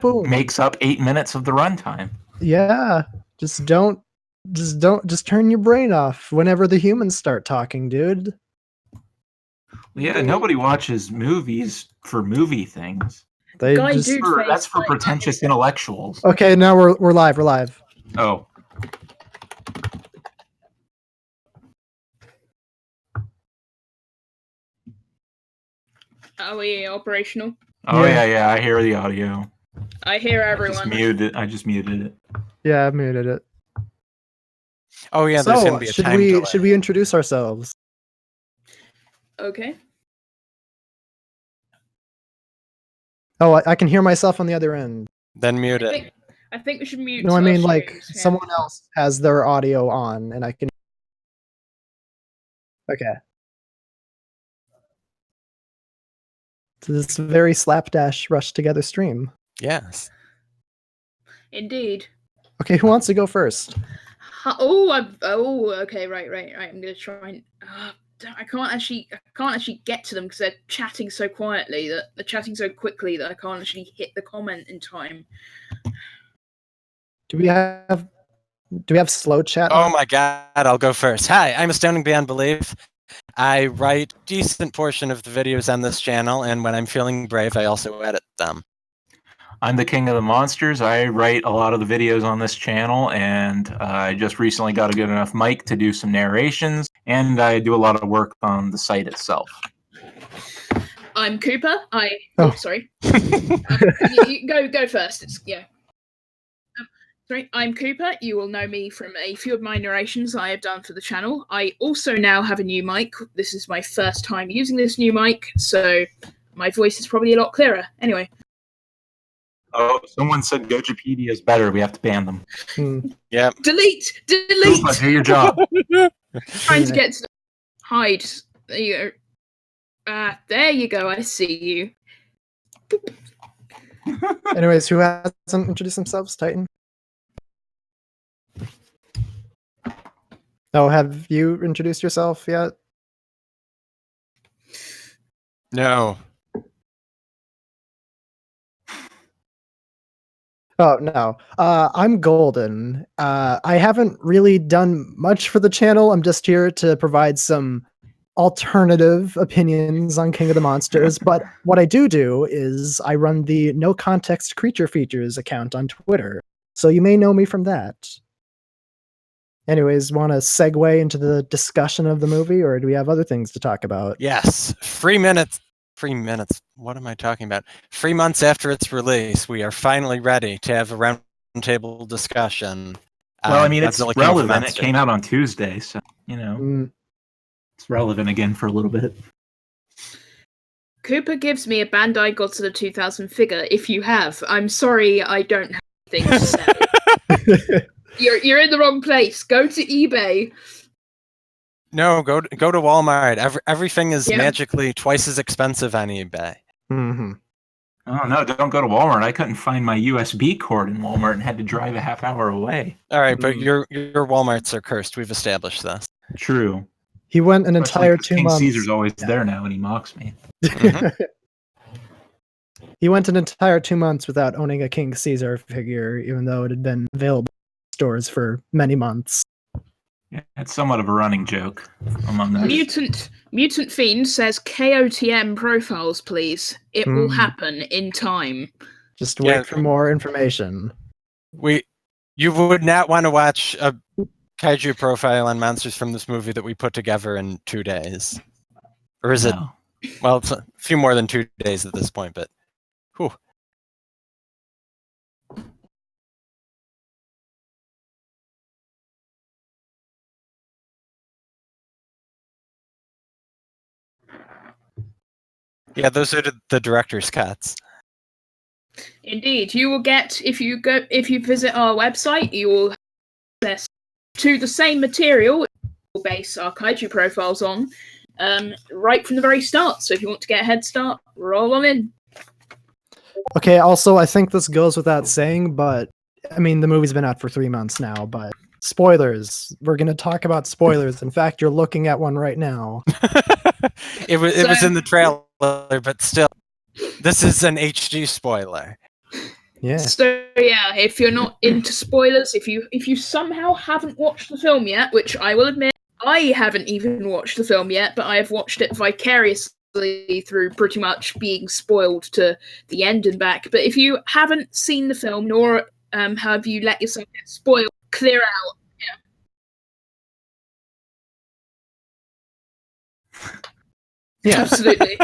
boom. makes up 8 minutes of the runtime. Yeah, just turn your brain off whenever the humans start talking, dude. Yeah, nobody watches movies for movie things. That's for pretentious intellectuals. Okay, now we're live. We're live. Oh. Are we operational? Oh yeah, I hear the audio. I hear everyone. I just muted it. Yeah, I muted it. Oh yeah, there's gonna be a time delay. Should we introduce ourselves? Okay. Oh, I can hear myself on the other end. Then mute it. I think we should mute. No, I mean like someone else has their audio on, and I can. Okay. So this very slapdash rush together stream. Yes. Indeed. Okay, who wants to go first? Okay, right. I'm gonna try and. I can't actually get to them because they're chatting so quietly they're chatting so quickly that I can't actually hit the comment in time. Do we have slow chat? Oh my god, I'll go first. Hi, I'm Astounding Beyond Belief. I write decent portion of the videos on this channel, and when I'm feeling brave, I also edit them. I'm the King of the Monsters. I write a lot of the videos on this channel, and I just recently got a good enough mic to do some narrations, and I do a lot of work on the site itself. I'm Cooper. Sorry. You go first. Sorry, I'm Cooper. You will know me from a few of my narrations I have done for the channel. I also now have a new mic. This is my first time using this new mic, so my voice is probably a lot clearer. Anyway. Oh, someone said Gojipedia is better. We have to ban them. Yeah. Delete! Cooper, do your job. Trying to get to hide. There you go. There you go. I see you. Anyways, who hasn't introduced themselves? Titan? Oh, have you introduced yourself yet? No. Oh, no. I'm Golden. I haven't really done much for the channel. I'm just here to provide some alternative opinions on King of the Monsters. But what I do is I run the No Context Creature Features account on Twitter. So you may know me from that. Anyways, want to segue into the discussion of the movie, or do we have other things to talk about? Yes. 3 minutes. What am I talking about? 3 months after its release, we are finally ready to have a roundtable discussion. Well, I mean, it's relevant. It came out on Tuesday, so, it's relevant again for a little bit. Cooper gives me a Bandai Godzilla 2000 figure. If you have, I'm sorry, I don't have anything to say. You're in the wrong place. Go to eBay. No, go to Walmart. Everything is magically twice as expensive on eBay. Mm-hmm. Oh no, don't go to Walmart. I couldn't find my USB cord in Walmart and had to drive a half hour away. All right, but your Walmarts are cursed. We've established this. True. He went an entire 2 months. King Caesar's always there now, and he mocks me. He went an entire 2 months without owning a King Caesar figure, even though it had been available in stores for many months. Yeah, it's somewhat of a running joke among those. Mutant Fiend says KOTM profiles, please. It will happen in time. Just wait for more information. You would not want to watch a kaiju profile on monsters from this movie that we put together in 2 days. Or is it? Well, it's a few more than 2 days at this point, but whew. Yeah, those are the director's cuts. Indeed, you will get if you visit our website, you will have access to the same material we'll base our kaiju profiles on, right from the very start. So if you want to get a head start, roll on in. Okay, also I think this goes without saying, but I mean the movie's been out for 3 months now, but spoilers. We're gonna talk about spoilers. In fact, you're looking at one right now. It was in the trailer, but still, this is an HD spoiler. Yeah. So yeah, if you're not into spoilers, if you somehow haven't watched the film yet, which I will admit I haven't even watched the film yet, but I have watched it vicariously through pretty much being spoiled to the end and back. But if you haven't seen the film, nor have you let yourself get spoiled, clear out. Yeah. Absolutely.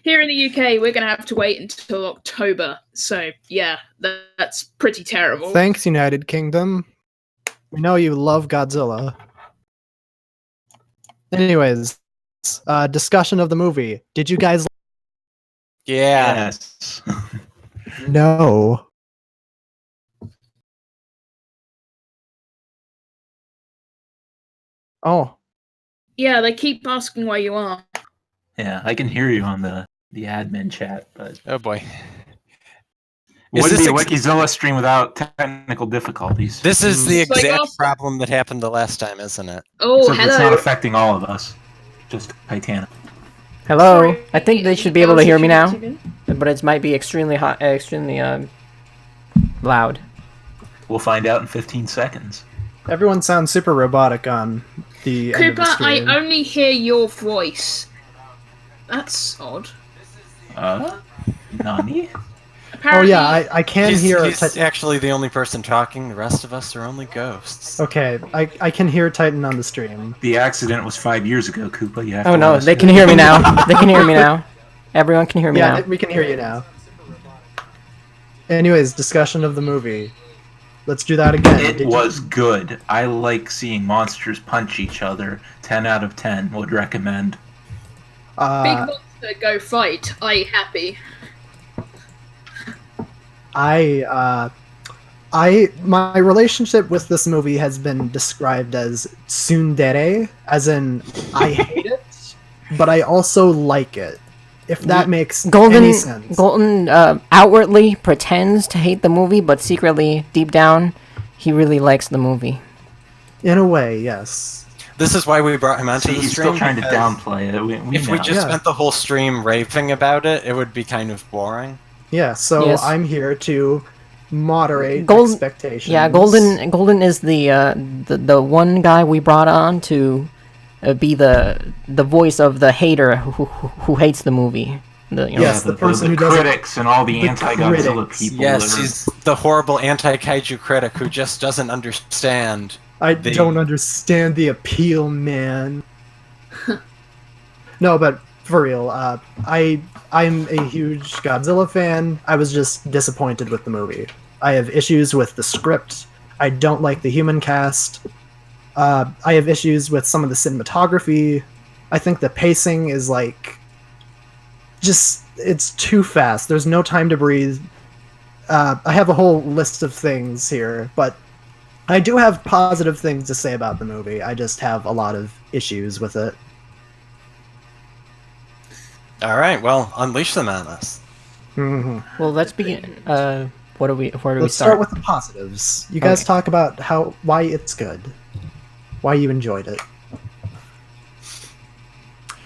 Here in the UK, we're going to have to wait until October. So, yeah, that's pretty terrible. Thanks, United Kingdom. We know you love Godzilla. Anyways, discussion of the movie. Did you guys? Yeah. Yes. No. Oh. Yeah, they keep asking where you are. Yeah, I can hear you on the admin chat, but Oh boy. it Is wouldn't this be a ex- Wikizilla stream without technical difficulties. This is the It's like exact us. problem that happened the last time, isn't it? Oh, Except it's not hello. affecting all of us, just Titanic. Hello. Sorry, I think they should be able to hear me now, but it might be extremely hot, extremely loud. We'll find out in 15 seconds. Everyone sounds super robotic on the end of Cooper, the I stream. only hear your voice. That's odd. Nani? Oh Apparently, yeah, I can hear. He's actually the only person talking. The rest of us are only ghosts. Okay, I can hear Titan on the stream. The accident was 5 years ago, Koopa. You have Oh to no, let us they know. can hear me now. They can hear me now. Everyone can hear me Yeah, now. we can hear you now. Anyways, discussion of the movie. Let's do that again. It was good. I like seeing monsters punch each other. 10 out of 10 would recommend. big monster, go fight. I happy. My relationship with this movie has been described as tsundere, as in I hate it, but I also like it. If that makes any sense. Golden outwardly pretends to hate the movie, but secretly, deep down, he really likes the movie. In a way, yes. This is why we brought him onto the He's stream. still trying to because downplay it. If we know. just Yeah. spent the whole stream raving about it, it would be kind of boring. Yeah, so Yes. I'm here to moderate Gold- expectations. Yeah, Golden is the one guy we brought on to be the voice of the hater who hates the movie. Yes, the person who doesn't- critics and all the the anti-Godzilla critics. people. Yes, that are- he's the horrible anti-kaiju critic who just doesn't understand. I don't understand the appeal, man. No, but for real, I'm a huge Godzilla fan. I was just disappointed with the movie. I have issues with the script. I don't like the human cast. I have issues with some of the cinematography. I think the pacing is it's too fast. There's no time to breathe. I have a whole list of things here, but I do have positive things to say about the movie. I just have a lot of issues with it. All right, well, unleash them on us. Mhm. Well, let's begin. Where do we Let's start with the positives. You guys talk about why it's good, why you enjoyed it.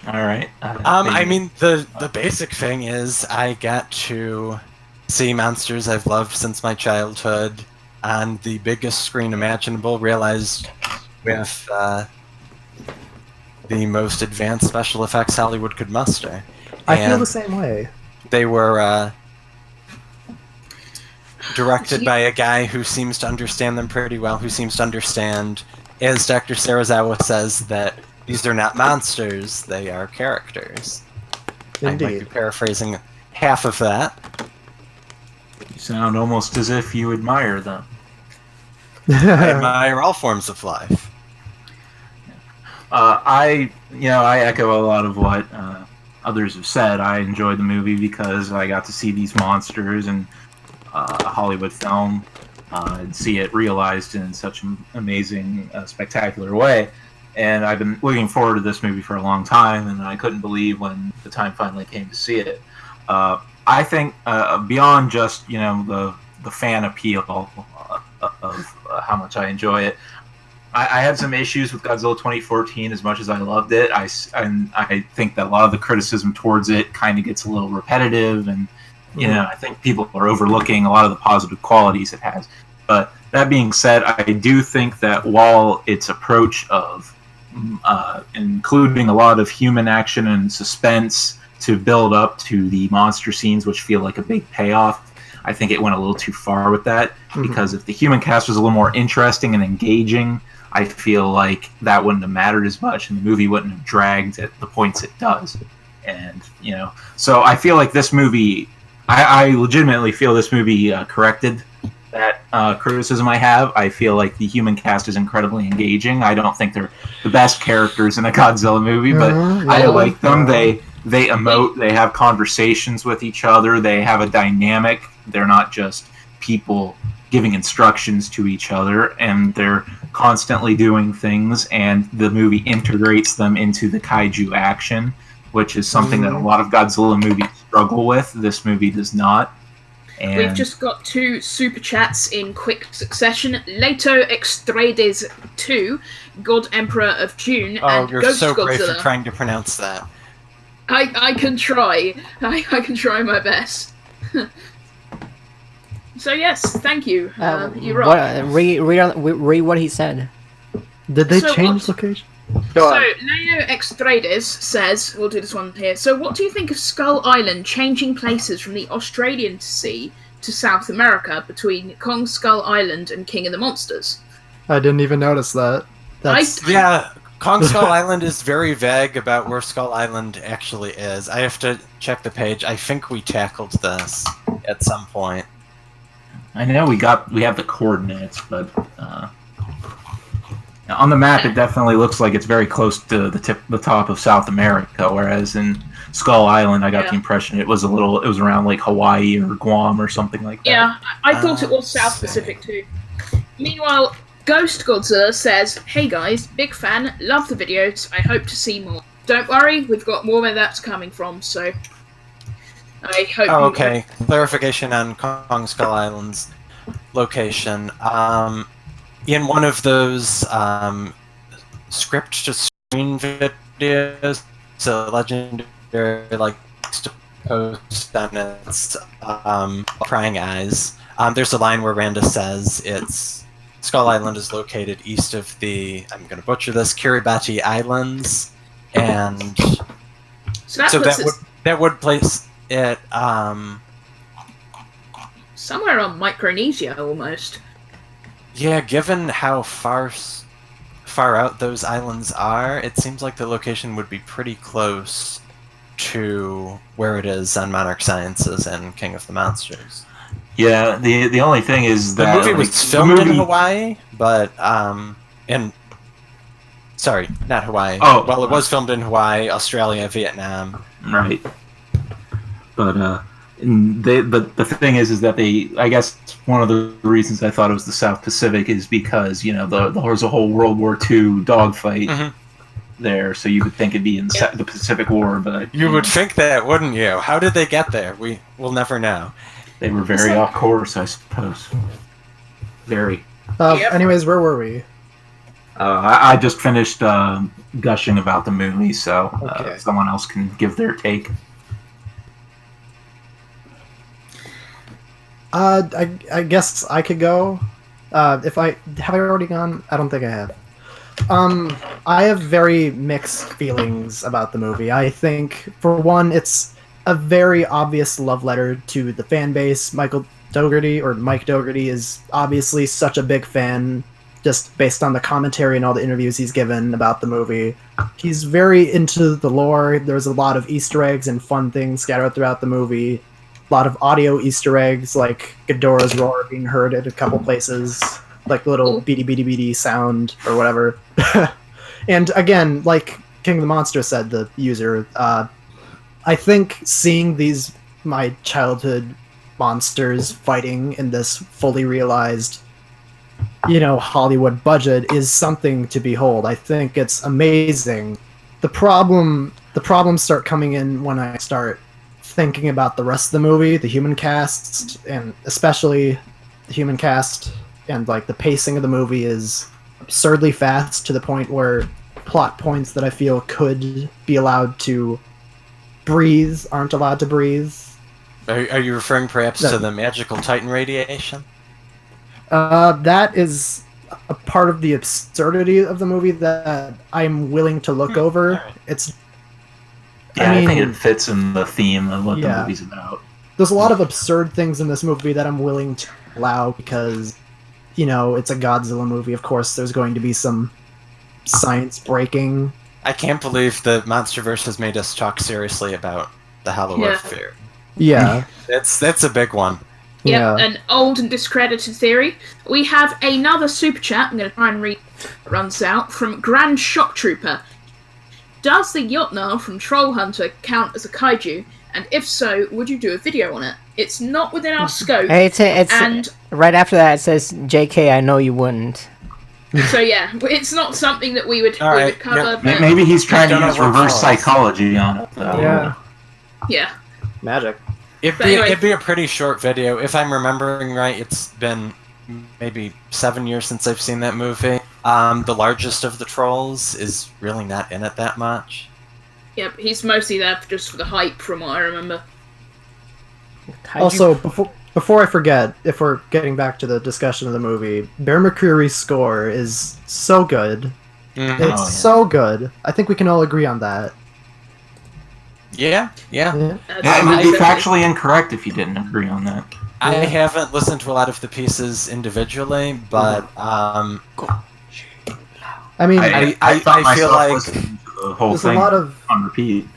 All right. I mean, the basic thing is I got to see monsters I've loved since my childhood on the biggest screen imaginable, realized with the most advanced special effects Hollywood could muster. I feel And the same way. they were directed by a guy who seems to understand them pretty well, who seems to understand, as Dr. Sarazawa says, that these are not monsters, they are characters. I might be Indeed. paraphrasing half of that. You sound almost as if you admire them. I admire all forms of life. I echo a lot of what others have said. I enjoyed the movie because I got to see these monsters in a Hollywood film, and see it realized in such an amazing, spectacular way. And I've been looking forward to this movie for a long time, and I couldn't believe when the time finally came to see it. I think beyond just the fan appeal of how much I enjoy it, I had some issues with Godzilla 2014 as much as I loved it. I think that a lot of the criticism towards it kind of gets a little repetitive, and You know, I think people are overlooking a lot of the positive qualities it has. But that being said, I do think that while its approach of including a lot of human action and suspense to build up to the monster scenes, which feel like a big payoff, I think it went a little too far with that. Because if the human cast was a little more interesting and engaging, I feel like that wouldn't have mattered as much, and the movie wouldn't have dragged at the points it does. And, you know, so I feel like this movie, I legitimately feel this movie corrected that criticism I have. I feel like the human cast is incredibly engaging. I don't think they're the best characters in a Godzilla movie, but I like them. They emote, they have conversations with each other, they have a dynamic. They're not just people giving instructions to each other, and they're constantly doing things, and the movie integrates them into the kaiju action, which is something that a lot of Godzilla movies struggle with. This movie does not. And we've just got 2 super chats in quick succession. Leto Extrades 2, God Emperor of June, and you're Ghost so great Godzilla. for trying to pronounce that. I can try. I can try my best. So yes, thank you. You're right. Read what he said. Did they So change what- location? So, Leo Extrades says, we'll do this one here. So, what do you think of Skull Island changing places from the Australian Sea to South America between Kong Skull Island and King of the Monsters? I didn't even notice that. That's Yeah, Kong Skull Island is very vague about where Skull Island actually is. I have to check the page. I think we tackled this at some point. I know we have the coordinates, but on the map it definitely looks like it's very close to the top of South America, whereas in Skull Island I got the impression it was around like Hawaii or Guam or something like that. Yeah, I thought it was South Pacific too. Meanwhile, Ghost Godzilla says, "Hey guys, big fan, love the videos, I hope to see more. Don't worry, we've got more where that's coming from, so I hope Oh, okay. Clarification on Kong Skull Island's location. In one of those script to screen videos, so Legendary likes to post on its prying eyes. There's a line where Randa says Skull Island is located east of the, I'm going to butcher this, Kiribati Islands, and so that would place it somewhere on Micronesia almost. Yeah, given how far out those islands are, it seems like the location would be pretty close to where it is on Monarch Sciences and King of the Monsters. Yeah, the only thing is that the movie was filmed in Hawaii, but sorry, not Hawaii. Oh, well, it was filmed in Hawaii, Australia, Vietnam. Right. But the thing is that I guess one of the reasons I thought it was the South Pacific is because, you know, there was a whole World War II dogfight there, so you would think it'd be in the Pacific War, but you would think that, wouldn't you? How did they get there? We'll never know. They were very off course, I suppose. Very. Anyways, where were we? I just finished gushing about the movie, so someone else can give their take. I guess I could go. Have I already gone? I don't think I have. I have very mixed feelings about the movie. I think, for one, it's a very obvious love letter to the fan base. Mike Dougherty is obviously such a big fan, just based on the commentary and all the interviews he's given about the movie. He's very into the lore. There's a lot of Easter eggs and fun things scattered throughout the movie. A lot of audio Easter eggs, like Ghidorah's roar being heard at a couple places, like little beady beady beady sound or whatever. And again, like King of the Monster said, the user, I think seeing these my childhood monsters fighting in this fully realized, you know, Hollywood budget is something to behold. I think it's amazing. The problems start coming in when I start thinking about the rest of the movie, the human cast, and especially the human cast, and like the pacing of the movie is absurdly fast to the point where plot points that I feel could be allowed to breathe aren't allowed to breathe. Are you referring perhaps to the magical Titan radiation? That is a part of the absurdity of the movie that I'm willing to look over. Right. It's Yeah, I I think mean- it fits in the theme of what the Yeah. movie's about. there's a lot of absurd things in this movie that I'm willing to allow because, you know, it's a Godzilla movie. Of course, there's going to be some science breaking. I can't believe the MonsterVerse has made us talk seriously about the Hollow Yeah. Earth theory. Yeah. That's a big one. Yep, Yeah. an old and discredited theory. We have another super chat. I'm going to try and read what runs out from Grand Shock Trooper. Does the Jotnar from Troll Hunter count as a kaiju? And if so, would you do a video on it? It's not within our scope. It's And right after that. It says, "JK, I know you wouldn't." so yeah, it's not something that we would, All right, cover. yep. But, Maybe he's trying to Don't know use what reverse falls. psychology on it. Though. Yeah. yeah. Magic. But anyway. It'd be a pretty short video. If I'm remembering right, it's been maybe 7 years since I've seen that movie. The largest of the trolls is really not in it that much. Yep, he's mostly there just for the hype, from what I remember. Kaiju- Also, before I forget, if we're getting back to the discussion of the movie, Bear McCreary's score is so good. Mhm. It's yeah. so good. I think we can all agree on that. Yeah. Yeah. Yeah, it would be Definitely. factually incorrect if you didn't agree on that. I Yeah. haven't listened to a lot of the pieces individually, but I mean, I thought feel myself like listening to the whole there's a thing lot of on repeat.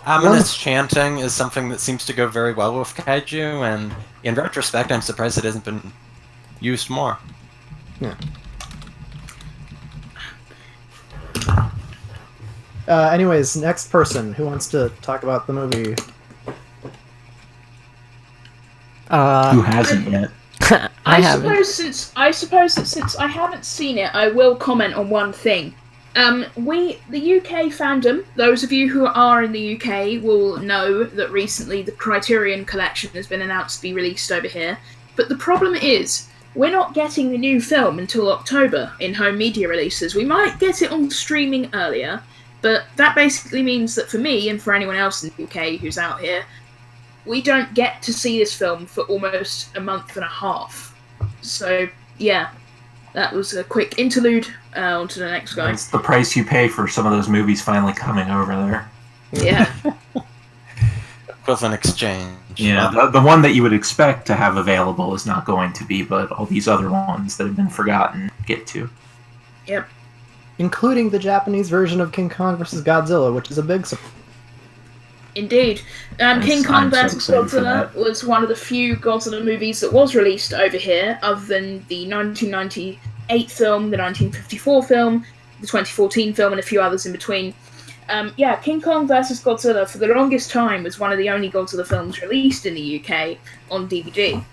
ominous chanting is something that seems to go very well with kaiju, and in retrospect, I'm surprised it hasn't been used more. Anyways, next person who wants to talk about the movie. Who hasn't yet? I haven't. suppose that since I haven't seen it, I will comment on one thing. The UK fandom, those of you who are in the UK will know that recently the Criterion Collection has been announced to be released over here. But the problem is, we're not getting the new film until October in home media releases. We might get it on streaming earlier, but that basically means that for me and for anyone else in the UK who's out here, we don't get to see this film for almost a month and a half. So, yeah, that was a quick interlude. On to the next guy. It's the price you pay for some of those movies finally coming over there. Yeah. Equivalent exchange. Yeah, the one that you would expect to have available is not going to be, but all these other ones that have been forgotten get to. Yep. Including the Japanese version of King Kong vs. Godzilla, which is a big surprise. Indeed. King Yes, Kong I'm so vs. excited for Godzilla that. was one of the few Godzilla movies that was released over here, other than the 1998 film, the 1954 film, the 2014 film, and a few others in between. King Kong vs. Godzilla, for the longest time, was one of the only Godzilla films released in the UK on DVD.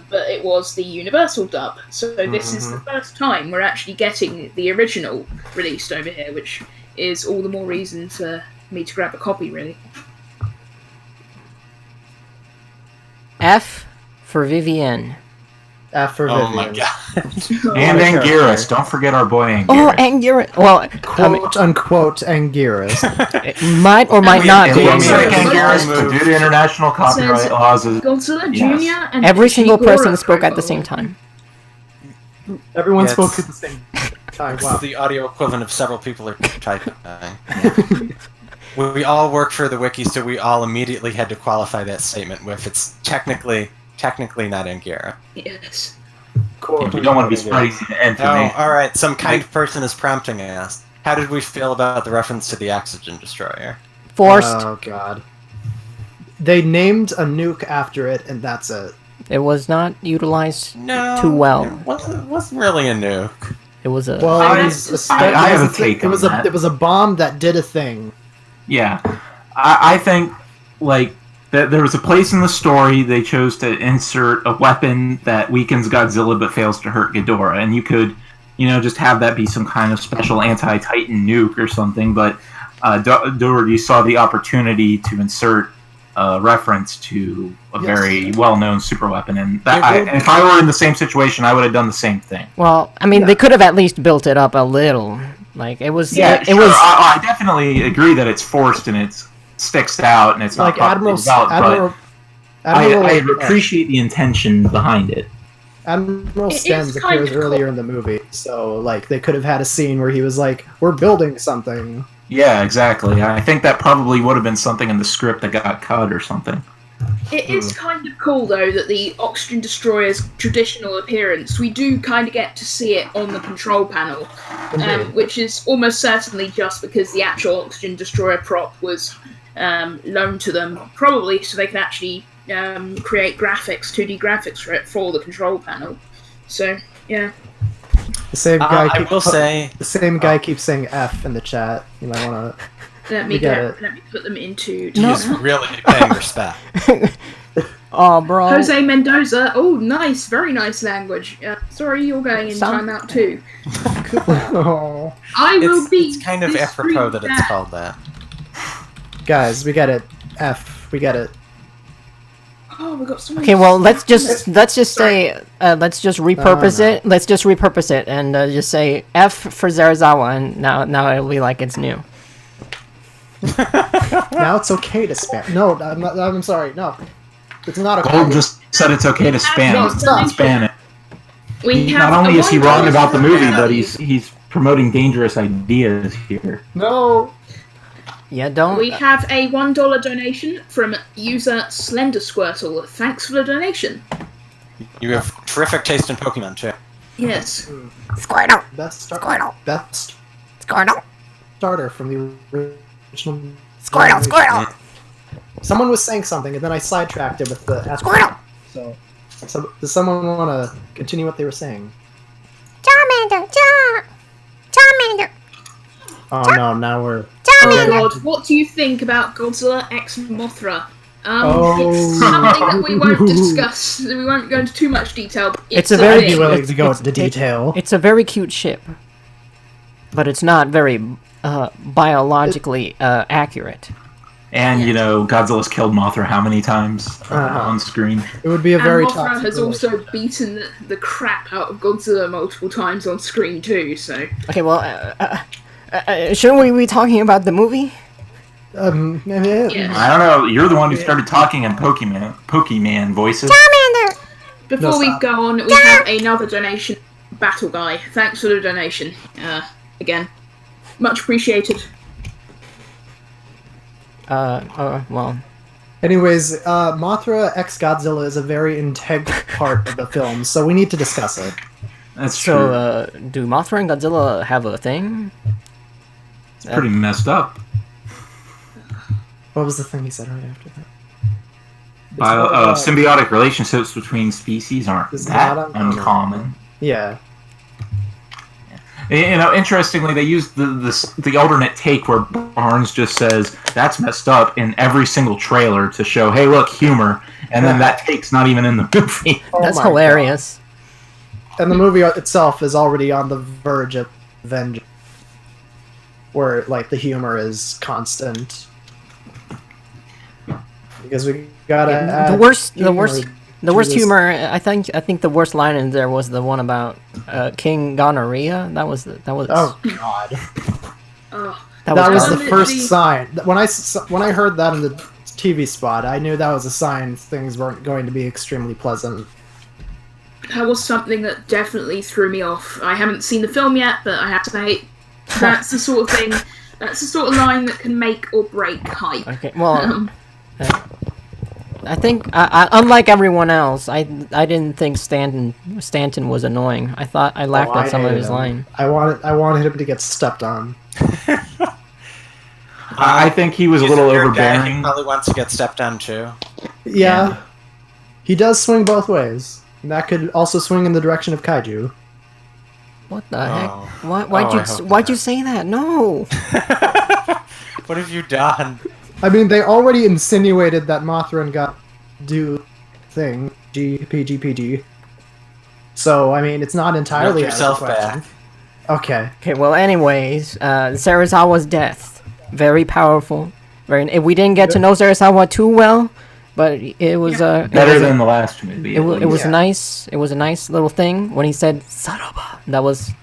But it was the Universal dub, so this is the first time we're actually getting the original released over here, which is all the more reason for me to grab a copy, really. F for Vivienne. F for Oh Vivian. my god. And my Anguirus, don't forget our boy Anguirus. Oh, Anguirus. Well, I mean, Quote unquote Anguirus. it might or might not It be looks like Anguirus. Anguirus, but due to international copyright laws, Godzilla Yes. Jr. and Every single Ghidorah person spoke at the profile. same time. Everyone Yeah, spoke it's- at the same time. It's Wow. the audio equivalent of several people are typing. We all work for the wiki, so we all immediately had to qualify that statement with it's technically not Anguirus. Yes. Quote you don't want to be unquote spreading Oh, information. alright, some kind person is prompting us. How did we feel about the reference to the oxygen destroyer? Forced. Oh god. They named a nuke after it, and that's it. It was not utilized No. too well. It wasn't really a nuke. It was a. Well, I it have was to a say- stu- I have it a was take it was on a that. it was a bomb that did a thing. Yeah, I think like that there was a place in the story they chose to insert a weapon that weakens Godzilla but fails to hurt Ghidorah, and you could, just have that be some kind of special anti-Titan nuke or something. But Doherty saw the opportunity to insert a reference to a Yes. very well-known super weapon, and if I were in the same situation, I would have done the same thing. Well, I mean, they could have at least built it up a little. Like it was. Yeah, it sure. was. I definitely agree that it's forced and it's sticks out, and it's not Like properly developed. I appreciate the intention behind it. Admiral It Stems is kind appears of earlier in the movie, so like they could have had a scene where he was like, "We're building something." Yeah, exactly. I think that probably would have been something in the script that got cut or something. It is kind of cool, though, that the Oxygen Destroyer's traditional appearance, we do kind of get to see it on the control panel, which is almost certainly just because the actual Oxygen Destroyer prop was loaned to them, probably so they can actually create graphics, 2D graphics for it for the control panel. So, yeah. The same guy. I will say the same guy keeps saying F in the chat. You might want to. Let me put them into. he's really paying respect. Oh, bro. Jose Mendoza. Oh, nice, very nice language. Sorry, you're going in timeout too. Oh. I will be. It's kind of apropos that it's called that. Guys, we get it. F. We get it. Oh, we got someone. Okay, well, let's just say let's just repurpose it. Let's just repurpose it and just say F for Zarazawa, and now it'll be like it's new. Now it's okay to spam. No, I'm sorry. No, it's not okay. Gold just said it's okay to spam. No, stop. Spam it. Have Not only is he wrong $1 about the movie, but value. he's promoting dangerous ideas here. No. Yeah, don't. We have a $1 donation from user Slender Squirtle. Thanks for the donation. You have terrific taste in Pokemon too. Yes. Squirtle. Best Squirtle. starter from the original. Squirtle. Someone was saying something, and then I sidetracked it with the Squirtle. So does someone want to continue what they were saying? Charmander. Oh no! Now we're. Oh god, what do you think about Godzilla x Mothra? It's something that we won't discuss. We won't go into too much detail. But It's a thing. very I'd be willing to go into detail. It's a very cute ship, but it's not very biologically accurate. And Godzilla's killed Mothra how many times on screen? It would be a very and Mothra toxic has also relationship. beaten the crap out of Godzilla multiple times on screen too. So Okay, well, shouldn't we be talking about the movie? yeah. I don't know. You're the one who started talking in Pokemon voices. Before we stop. go on, we have another donation. Battle Guy, thanks for the donation. Again, much appreciated. Well, Anyways, Mothra x Godzilla is a very integral part of the film, so we need to discuss it. That's true. so do Mothra and Godzilla have a thing? It's pretty messed up. What was the thing he said right after that? Symbiotic relationships between species aren't It's that not uncommon. uncommon. Yeah. Interestingly, they used the alternate take where Barnes just says that's messed up in every single trailer to show, hey, look, humor, and then that take's not even in the movie. Oh That's my hilarious. God. And the movie itself is already on the verge of vengeance, where like the humor is constant. Because we gotta The worst this. humor. I think the worst line in there was the one about King Gonorrhea. That was. Oh God. Oh, That good. was the Literally- first sign. When I heard that in the TV spot, I knew that was a sign things weren't going to be extremely pleasant. that was something that definitely threw me off. I haven't seen the film yet, but I have to say, that's the sort of thing. That's the sort of line that can make or break hype. Okay. Well, I think unlike everyone else, I didn't think Stanton was annoying. I laughed at some of his line. I wanted him to get stepped on. I think he was a little Your guy, overbearing. he probably wants to get stepped on too. Yeah. He does swing both ways. And that could also swing in the direction of kaiju. What the Oh. heck? Why'd Oh, I hope you not. say that? No. What have you done? I mean, they already insinuated that Mothra and God do thing GPG. So I mean, it's not entirely Milk out of the yourself question. back. Okay. Okay. Well, anyways, Sarazawa's death, very powerful. We didn't get to know Sarazawa too well, but it was Better than the last movie. It was Yeah. nice. It was a nice little thing when he said "Saraba." That was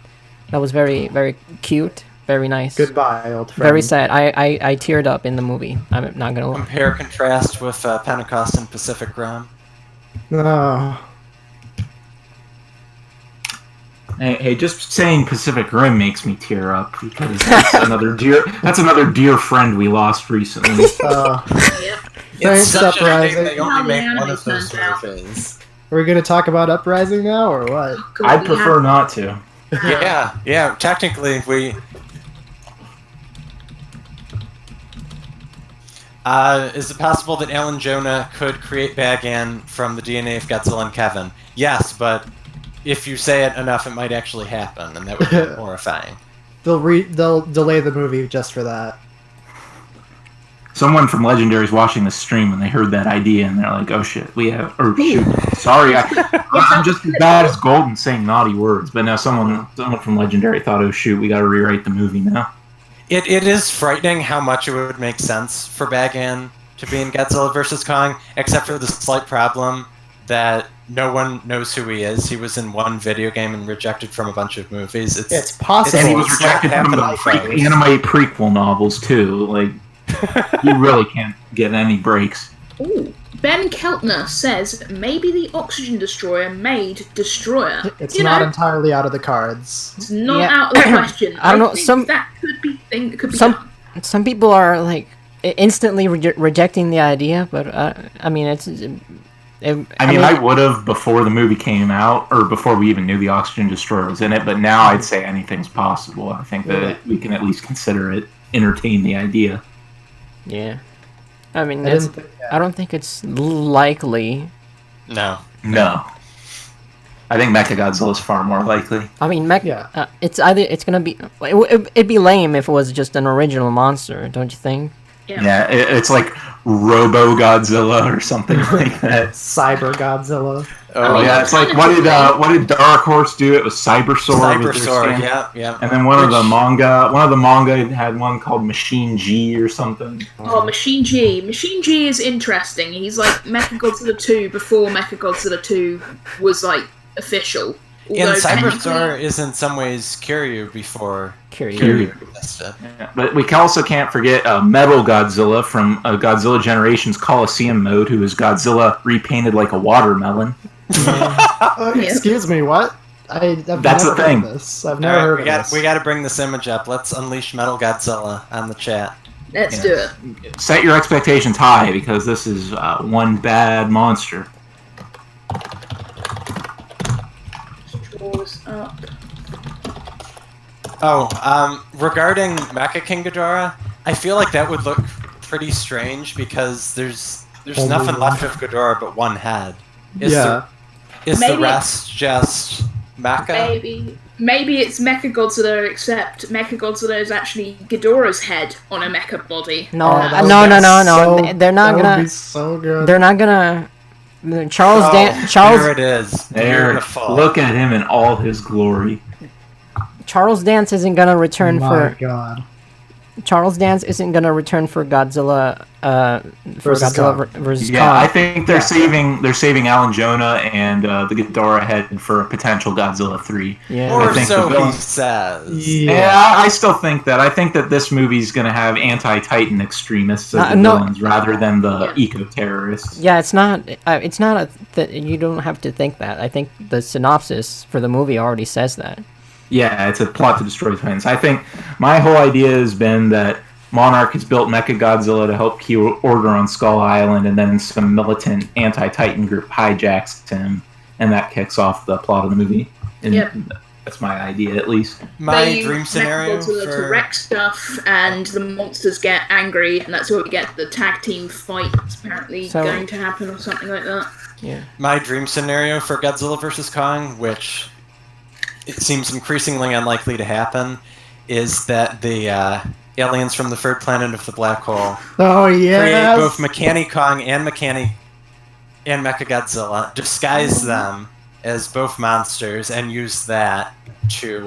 very very cute. Very nice. Goodbye, old friend. Very sad. I teared up in the movie. I'm not gonna lie. Compare contrast with Pentecost and Pacific Rim. Oh. Hey, just saying Pacific Rim makes me tear up because that's another dear friend we lost recently. Yep. Thanks, such a shame Uprising. they How only the make anime one of those turns out. movies. We're gonna talk about Uprising now, or what? God, I'd we prefer not to. Yeah. Technically, we. Is it possible that Alan Jonah could create Bagan from the DNA of Godzilla and Kevin? Yes, but if you say it enough, it might actually happen, and that would be horrifying. They'll delay the movie just for that. Someone from Legendary's watching the stream and they heard that idea and they're like, "Oh shit, we have." Or shoot, sorry, I'm just as bad as Golden saying naughty words. But now someone from Legendary thought, "Oh shoot, we got to rewrite the movie now." It is frightening how much it would make sense for Bagan to be in Godzilla vs. Kong, except for the slight problem that no one knows who he is. He was in one video game and rejected from a bunch of movies. It's possible. And he was rejected from the anime prequel novels too. Like, you really can't get any breaks. Ooh, Ben Keltner says maybe the Oxygen Destroyer made Destroyer. It's not entirely out of the cards. It's not out of the question. I don't know. Think that could be done. Some people are like instantly rejecting the idea, but I mean it's. I would have before the movie came out, or before we even knew the Oxygen Destroyer was in it. But now I'd say anything's possible. I think that we can at least consider it, entertain the idea. Yeah, I mean, I don't think it's likely. No. I think Mechagodzilla is far more likely. I mean, it's gonna be. It'd be lame if it was just an original monster, don't you think? Yeah, it's like Robo Godzilla or something like that. Cyber Godzilla. Oh yeah, it's like what did Dark Horse do? It was Cybersaur. Cybersaur, yeah. And then one of the manga had one called Machine G or something. Oh, Machine G. Machine G is interesting. He's like Mechagodzilla 2 before Mechagodzilla 2 was like official. And Cybersaur is in some ways Kiryu before Kiryu. Yeah, but we also can't forget Metal Godzilla from Godzilla Generations Coliseum mode, who is Godzilla repainted like a watermelon. Excuse me, what? That's the thing. I've never heard of this. We got to bring this image up. Let's unleash Metal Godzilla on the chat. Let's do it. Set your expectations high because this is one bad monster. Draws up. Regarding Mecha King Ghidorah, I feel like that would look pretty strange because there's nothing left of Ghidorah but one head. Is the rest just Mecha? Maybe it's Mechagodzilla, except Mechagodzilla is actually Ghidorah's head on a mecha body. No. They're not That gonna. would be so good. They're not gonna. Charles. There it is. Beautiful. Look at him in all his glory. Charles Dance isn't gonna return My God. Charles Dance isn't gonna return for Godzilla. Versus versus Yeah, Kong. I think they're saving Alan Jonah and the Ghidorah head for a potential Godzilla 3. Yeah. Or I think so the he villain- says. Yeah, I still think that. I think that this movie's going to have anti-Titan extremists as the villains rather than the eco-terrorists. Yeah, it's not. It's not you don't have to think that. I think the synopsis for the movie already says that. Yeah, it's a plot to destroy Titans. I think my whole idea has been that Monarch has built Mechagodzilla to help keep order on Skull Island, and then some militant anti-Titan group hijacks him, and that kicks off the plot of the movie. And that's my idea, at least. My dream scenario to wreck stuff, and the monsters get angry, and that's where we get the tag team fight. It's apparently going to happen, or something like that. Yeah. My dream scenario for Godzilla vs. Kong, which it seems increasingly unlikely to happen, is that the aliens from the third planet of the black hole create both Mechani Kong and Mechagodzilla, disguise them as both monsters, and use that to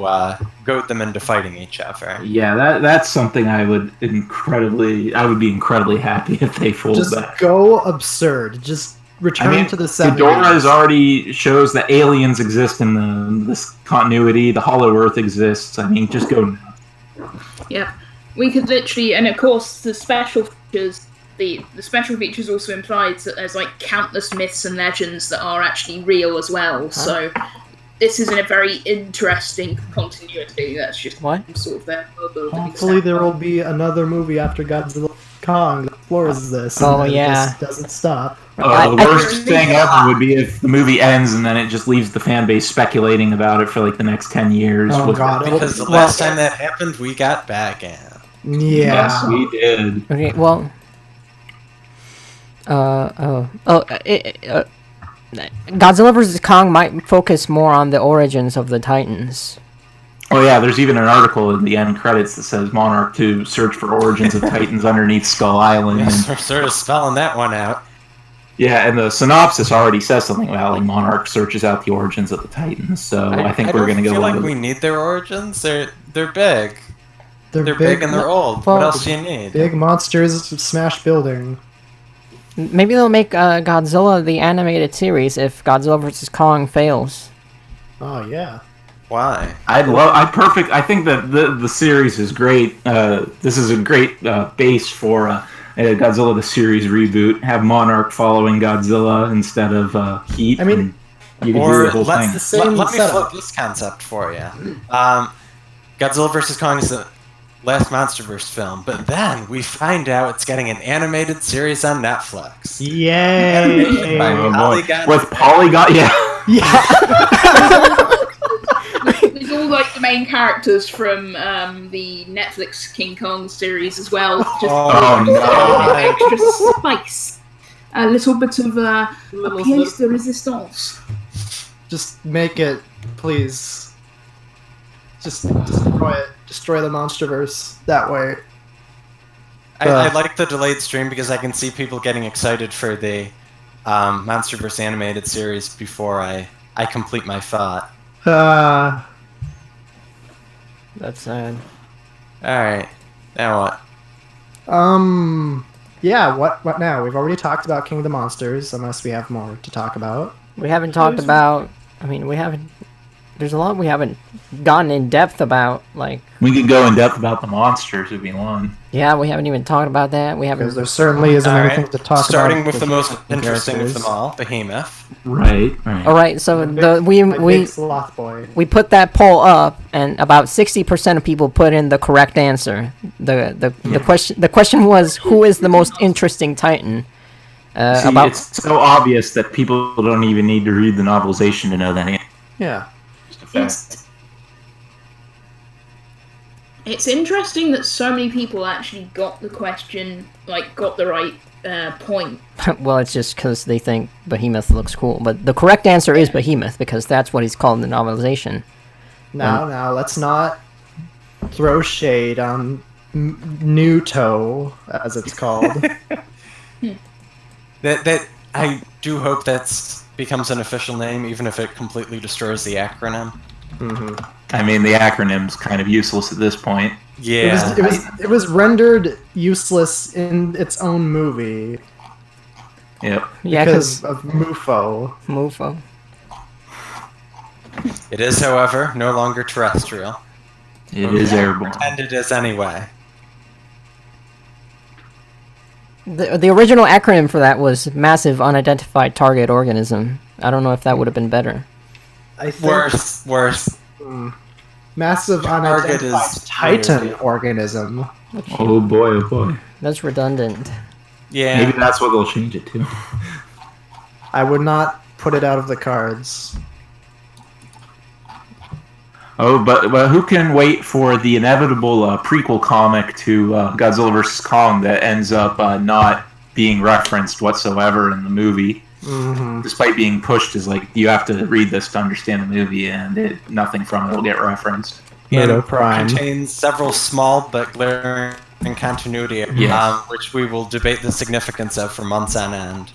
goad them into fighting each other. Yeah, that's something I would be incredibly happy if they pulled Just that. go absurd. Just return to the 70s. Ghidorah already shows that aliens exist in this continuity. The Hollow Earth exists. I mean, just go nuts. Yeah, we could literally, and of course the special features. The special features also implies that there's like countless myths and legends that are actually real as well. So this is in a very interesting continuity. That's just What? sort of their world building. Hopefully there will be another movie after Godzilla Kong that explores this. Oh, and it yeah. just doesn't stop. The worst thing ever would be if the movie ends and then it just leaves the fan base speculating about it for like the next 10 years. Oh, God. Because the last time that happened, we got back in. Yeah. Yes, we did. Okay, well. Godzilla vs. Kong might focus more on the origins of the Titans. Oh yeah, there's even an article in the end credits that says Monarch 2 search for origins of Titans underneath Skull Island. Yes, we're sort of spelling that one out. Yeah, and the synopsis already says something about like Monarch searches out the origins of the Titans. So I think we're gonna go. I feel like we need their origins. They're big. They're big and they're old. Well, what else do you need? Big monsters smash building. Maybe they'll make Godzilla the animated series if Godzilla vs. Kong fails. Oh yeah. Why? I think that the series is great. This is a great base for a Godzilla the series reboot. Have Monarch following Godzilla instead of Heat. I mean, you can do Or the whole thing. let me flip this concept for you. Godzilla vs. Kong is the last MonsterVerse film, but then we find out it's getting an animated series on Netflix. Yay! By Oh, boy. Polygon. With Polygon, yeah. With all like the main characters from the Netflix King Kong series as well. Just no. extra spice, a little bit of a pièce de résistance. Just make it, please. Just destroy it. Destroy the MonsterVerse that way. I like the delayed stream because I can see people getting excited for the MonsterVerse animated series before I complete my thought. That's sad. Alright, now what? Yeah, what now? We've already talked about King of the Monsters, unless we have more to talk about. We haven't talked about... I mean, we haven't... There's a lot we haven't gotten in depth about, like... We could go in depth about the monsters if we want. Yeah, we haven't even talked about that. We haven't... Because there certainly isn't anything to talk Starting about. with the most interesting of characters. them all, Behemoth. Right. Alright, so My big sloth boy. we put that poll up, and about 60% of people put in the correct answer. The question was, who is the most interesting Titan? It's so obvious that people don't even need to read the novelization to know that. Yeah. Just a fact. It's interesting that so many people actually got the question, like got the right point. Well, it's just because they think Behemoth looks cool. But the correct answer is Behemoth, because that's what he's called in the novelization. Now, let's not throw shade on New Toe, as it's called. That I do hope that becomes an official name, even if it completely destroys the acronym. I mean, the acronym's kind of useless at this point. Yeah. It was rendered useless in its own movie. Yep. Yeah, Because of MUFO. MUFO. It is, however, no longer terrestrial. It is airborne. And it is anyway. The original acronym for that was Massive Unidentified Target Organism. I don't know if that would have been better. I think Worse. Massive Target unidentified is Titan weird. organism. Oh boy. That's redundant. Yeah. Maybe that's what they'll change it to. I would not put it out of the cards. Oh, but who can wait for the inevitable prequel comic to Godzilla vs. Kong that ends up not being referenced whatsoever in the movie, despite being pushed as like you have to read this to understand the movie, and nothing from it will get referenced. Moto Prime. Contains several small but glaring continuity, which we will debate the significance of for months on end.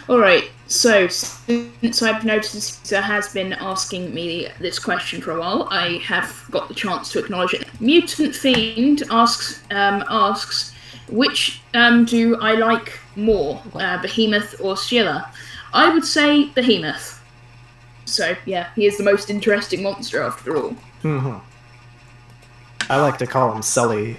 Alright, so since I've noticed there has been asking me this question for a while, I have got the chance to acknowledge it. Mutant Fiend asks, which do I like more, Behemoth or Sheila? I would say Behemoth. So yeah, he is the most interesting monster after all. Mm-hmm. I like to call him Sully.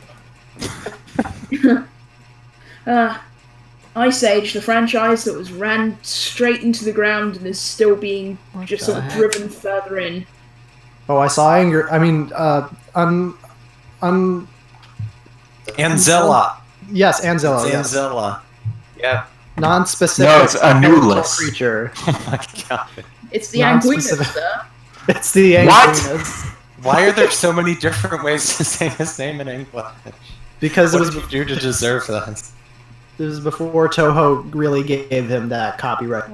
Ice Age, the franchise that was ran straight into the ground and is still being just sort of driven further in. Oh, I saw anger. I mean, Anzilla. Yes, Anzilla. It's Yes. Anzilla. Yep. Non-specific. No, it's Anubis. creature. Oh my god. It's the Non-specific. Anguinus, sir. It's the What? Anguinus. Why are there so many different ways to say his name in English? Because What it was did you do to deserve this? before Toho really gave him that copyright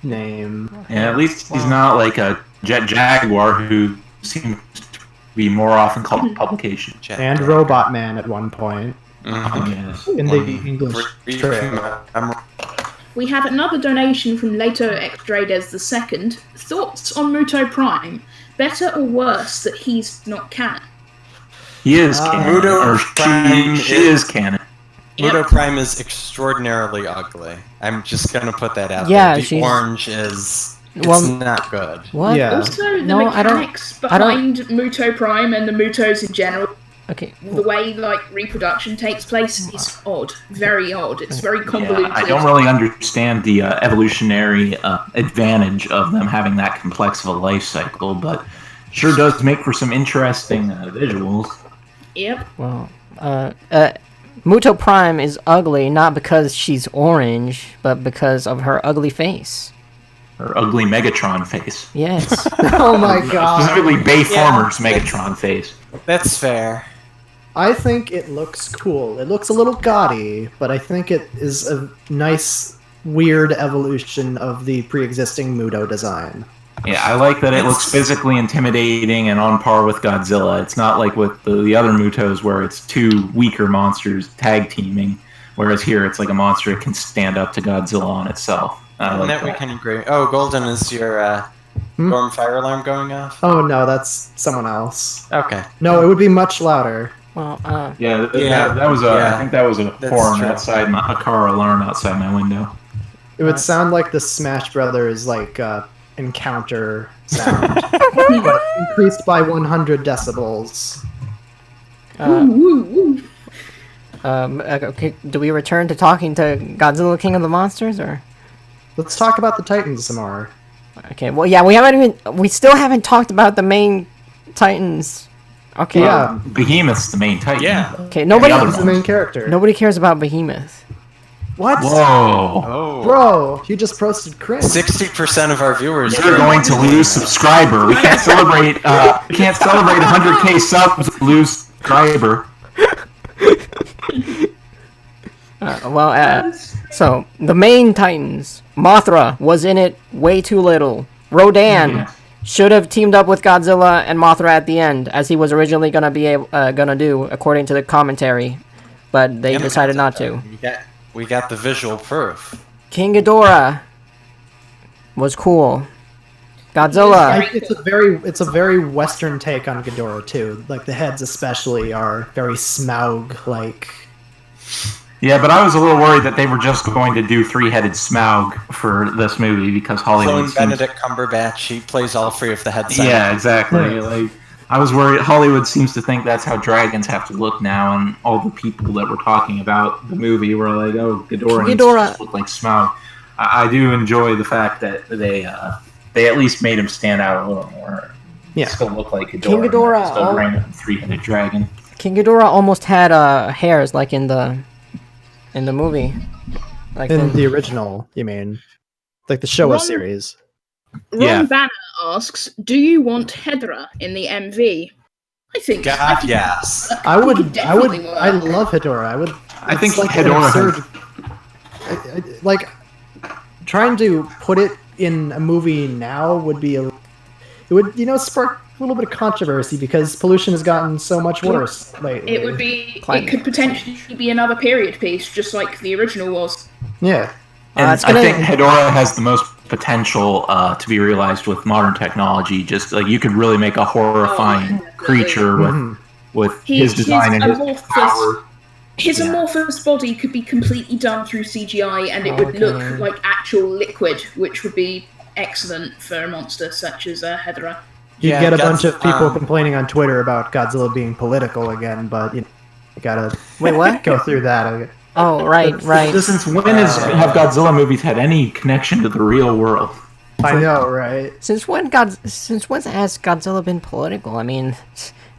name. Yeah, at least he's not like a jet jaguar who seems to be more often called publication. And Robot Man at one point Yes. in the English trailer. We have another donation from Leto Extrades II. Thoughts on Muto Prime? Better or worse that he's not canon? He is canon. Muto Or Prime she is canon. Muto Prime is extraordinarily ugly. I'm just gonna put that out Yeah, there. The she's- orange is... It's Well- not good. What? Yeah. Also, the No, I don't- mechanics behind Muto Prime and the Mutos in general, Okay. the way like reproduction takes place is odd, very odd. It's very convoluted. Yeah, I don't really understand the evolutionary advantage of them having that complex of a life cycle, but sure does make for some interesting visuals. Yep. Well, Muto Prime is ugly not because she's orange, but because of her ugly face. Her ugly Megatron face. Yes. Oh my god. Specifically Bayformer's Megatron face. That's fair. I think it looks cool. It looks a little gaudy, but I think it is a nice, weird evolution of the pre-existing Muto design. Yeah, I like that it looks physically intimidating and on par with Godzilla. It's not like with the other Mutos where it's two weaker monsters tag teaming, whereas here it's like a monster that can stand up to Godzilla on itself. I like That we that. can agree. Oh, Golden, is your dorm fire alarm going off? Oh no, that's someone else. Okay. No, it would be much louder. Well, Yeah, Yeah, that was a. yeah. I think that was a That's horn true. outside a car alarm outside my window. It would sound like the Smash Brothers encounter sound, but increased by 100 decibels. okay, do we return to talking to Godzilla King of the Monsters, or? Let's talk about the Titans some more. Okay, well, yeah, we still haven't talked about the main Titans. Okay. Yeah, Behemoth's the main titan. Yeah. Okay, nobody other he's the main character. nobody cares about Behemoth. What? Whoa! Oh. Bro, you just posted cringe. 60% of our viewers. You're going to lose subscriber. We can't celebrate. We can't celebrate 100K subs. Lose subscriber. So the main Titans, Mothra was in it way too little. Rodan should have teamed up with Godzilla and Mothra at the end, as he was originally gonna do, according to the commentary, but they decided not to. We got the visual proof. King Ghidorah was cool. Godzilla. It's a very Western take on Ghidorah too. Like the heads especially are very Smaug-like. Yeah, but I was a little worried that they were just going to do three-headed Smaug for this movie because Hollywood. Clone seems- Benedict Cumberbatch, he plays all three of the heads. Yeah, exactly. Like I was worried. Hollywood seems to think that's how dragons have to look now, and all the people that were talking about the movie were like, "Oh, Ghidorah needs to just look like Smaug." I do enjoy the fact that they at least made him stand out a little more. Yeah. Still look like Ghidorah. King Ghidorah, Instead of random three-headed dragon. King Ghidorah almost had hairs like in the movie. Like In the original, you mean? Like the Showa Ron- series. Ron Yeah. Banner asks, "Do you want Hedra in the MV?" I think. I God, think yes. I would. definitely work. I love Hedorah. I think it's like an Hedorah absurd- like trying to put it in a movie now would be it would spark a little bit of controversy because pollution has gotten so much worse lately. It would be. Climate It could potentially be another period piece, just like the original was. Yeah. And it's gonna- I think Hedorah has the most potential to be realized with modern technology. Just like you could really make a horrifying definitely. creature with his design and his power. His amorphous body could be completely done through CGI, and it would look like actual liquid, which would be excellent for a monster such as Ghidorah. You get a bunch of people complaining on Twitter about Godzilla being political again, but you gotta Wait, what? go through that. Oh, right. Since when have Godzilla movies had any connection to the real world? I know, right? Since when has Godzilla been political? I mean,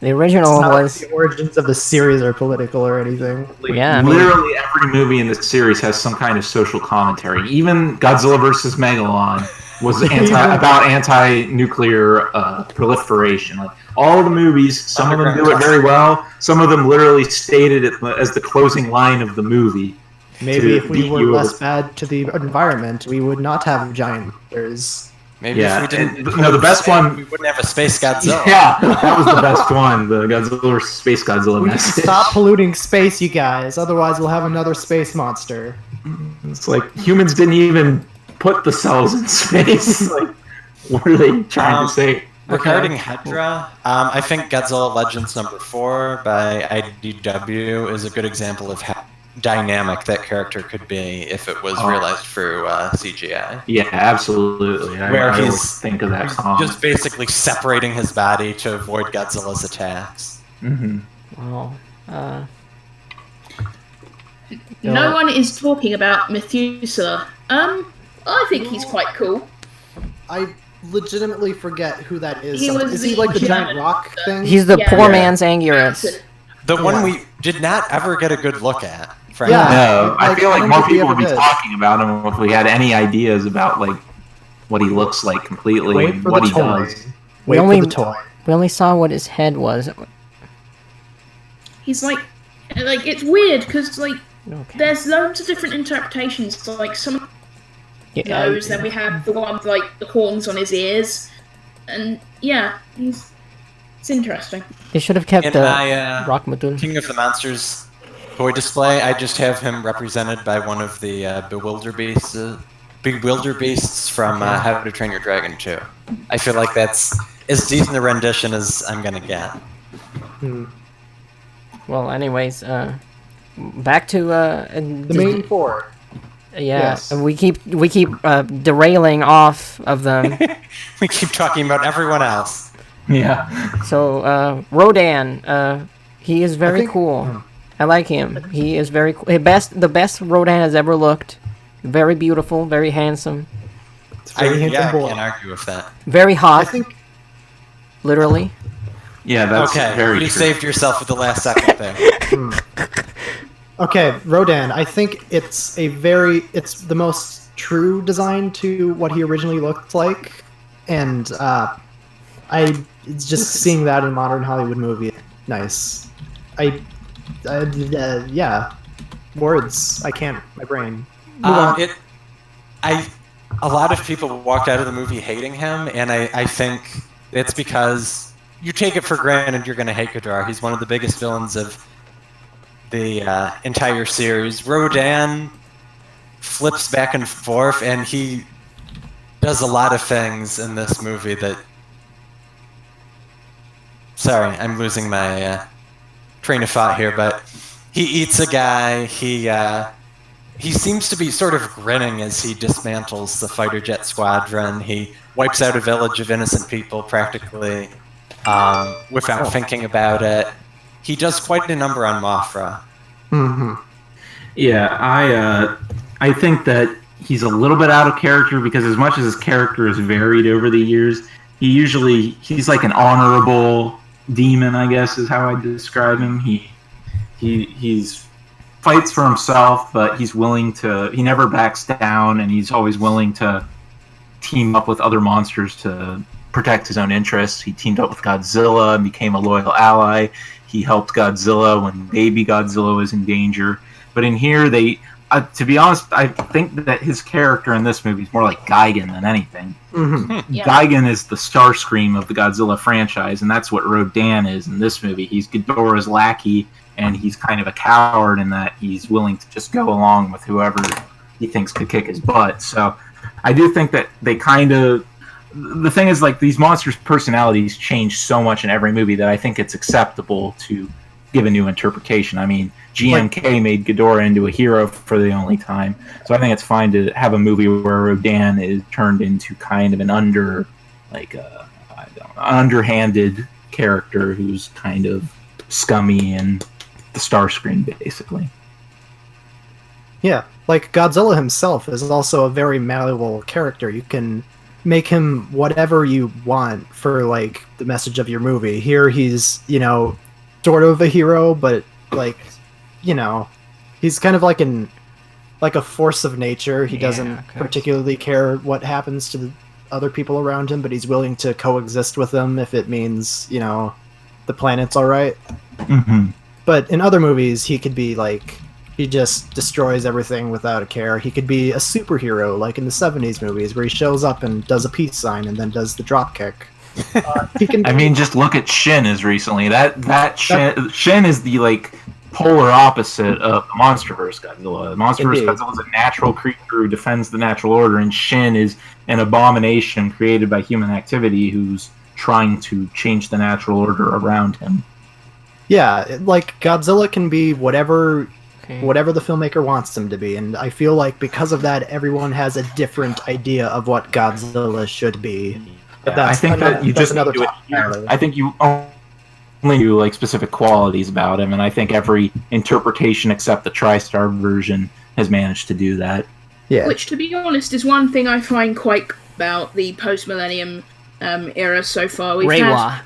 the original It's not like was the origins of the series are political or anything. yeah. I mean, Literally every movie in this series has some kind of social commentary. Even Godzilla vs. Megalon was about anti-nuclear proliferation. Like, all the movies, some of them do it very well. Some of them literally stated it as the closing line of the movie. Maybe if we were less bad to the environment, we would not have giant monsters. Maybe if we didn't. The best one. We wouldn't have a space Godzilla. Yeah, that was the best one. The Godzilla vs. Space Godzilla We message. stop polluting space, you guys. Otherwise, we'll have another space monster. It's like humans didn't even put the cells in space. Like, what are they trying to say? Regarding Ghidorah, I think Godzilla Legends #4 by IDW is a good example of how dynamic that character could be if it was realized through CGI. Yeah, absolutely. Where I he's always think of that song. just basically separating his body to avoid Godzilla's attacks. Mm-hmm. well, No one is talking about Methuselah. I think he's quite cool. I legitimately forget who that is. He was Is he the like the giant German- rock thing? he's the Yeah. poor man's Anguirus. The one we did not ever get a good look at, frankly. Yeah. No, I feel like don't more think we people ever would be did. talking about him if we had any ideas about like what he looks like completely Wait and for what the he toy. does. Wait only- for the toy. We only saw what his head was. He's like it's weird because like Okay. there's loads of different interpretations. So, like some Yeah, nose, then we have the one with like the horns on his ears, and yeah, it's interesting. they should have kept In the my Rock Mutun. King of the Monsters toy display, I just have him represented by one of the Bewilder Beasts from How to Train Your Dragon 2. I feel like that's as decent a rendition as I'm gonna get. Well, anyways, back to The main four. yeah. yes. We keep derailing off of them. We keep talking about everyone else. Yeah. So Rodan, he is very think- cool. I like him. He is very cool. The best Rodan has ever looked. Very beautiful, very handsome, It's a very handsome I boy. can't argue with that. very I hot. think Literally. Yeah, that's Okay, very you true. saved yourself with the last second thing. Okay, Rodan. I think it's the most true design to what he originally looked like, and it's just seeing that in a modern Hollywood movie. Nice. Yeah. Words. I can't. My brain. Move on. A lot of people walked out of the movie hating him, and I think it's because you take it for granted you're going to hate Ghidorah. He's one of the biggest villains of the entire series. Rodan flips back and forth, and he does a lot of things in this movie that... Sorry, I'm losing my train of thought here, but he eats a guy, he seems to be sort of grinning as he dismantles the fighter jet squadron. He wipes out a village of innocent people practically without thinking about it. He does quite a number on Mothra. Mm-hmm. Yeah, I think that he's a little bit out of character because as much as his character is varied over the years, he's like an honorable demon, I guess is how I describe him. He's fights for himself, but he never backs down, and he's always willing to team up with other monsters to protect his own interests. He teamed up with Godzilla and became a loyal ally. He helped Godzilla when baby Godzilla was in danger. But in here, to be honest, I think that his character in this movie is more like Gigan than anything. Mm-hmm. Yeah. Gigan is the Starscream of the Godzilla franchise, and that's what Rodan is in this movie. He's Ghidorah's lackey, and he's kind of a coward in that he's willing to just go along with whoever he thinks could kick his butt. So I do think that they kind of... The thing is, like, these monsters' personalities change so much in every movie that I think it's acceptable to give a new interpretation. I mean, GMK made Ghidorah into a hero for the only time, so I think it's fine to have a movie where Rodan is turned into kind of an underhanded character who's kind of scummy and the Starscream, basically. Yeah, like Godzilla himself is also a very malleable character. You can make him whatever you want for like the message of your movie. Here he's, sort of a hero, but like, he's kind of like a force of nature. He doesn't particularly care what happens to the other people around him, but he's willing to coexist with them if it means, the planet's all right. Mm-hmm. But in other movies, he could be like, he just destroys everything without a care. He could be a superhero, like in the 70s movies, where he shows up and does a peace sign and then does the drop kick. I mean, just look at Shin as recently. Shin is the like polar opposite of the MonsterVerse Godzilla. The MonsterVerse Godzilla is a natural creature who defends the natural order, and Shin is an abomination created by human activity who's trying to change the natural order around him. Yeah, like Godzilla can be whatever the filmmaker wants him to be, and I feel like because of that, everyone has a different idea of what Godzilla should be. But I think that you just need to. I think you only do like specific qualities about him, and I think every interpretation except the TriStar version has managed to do that. Yeah. Which, to be honest, is one thing I find quite good about the post-millennium era so far. We've Reiwa.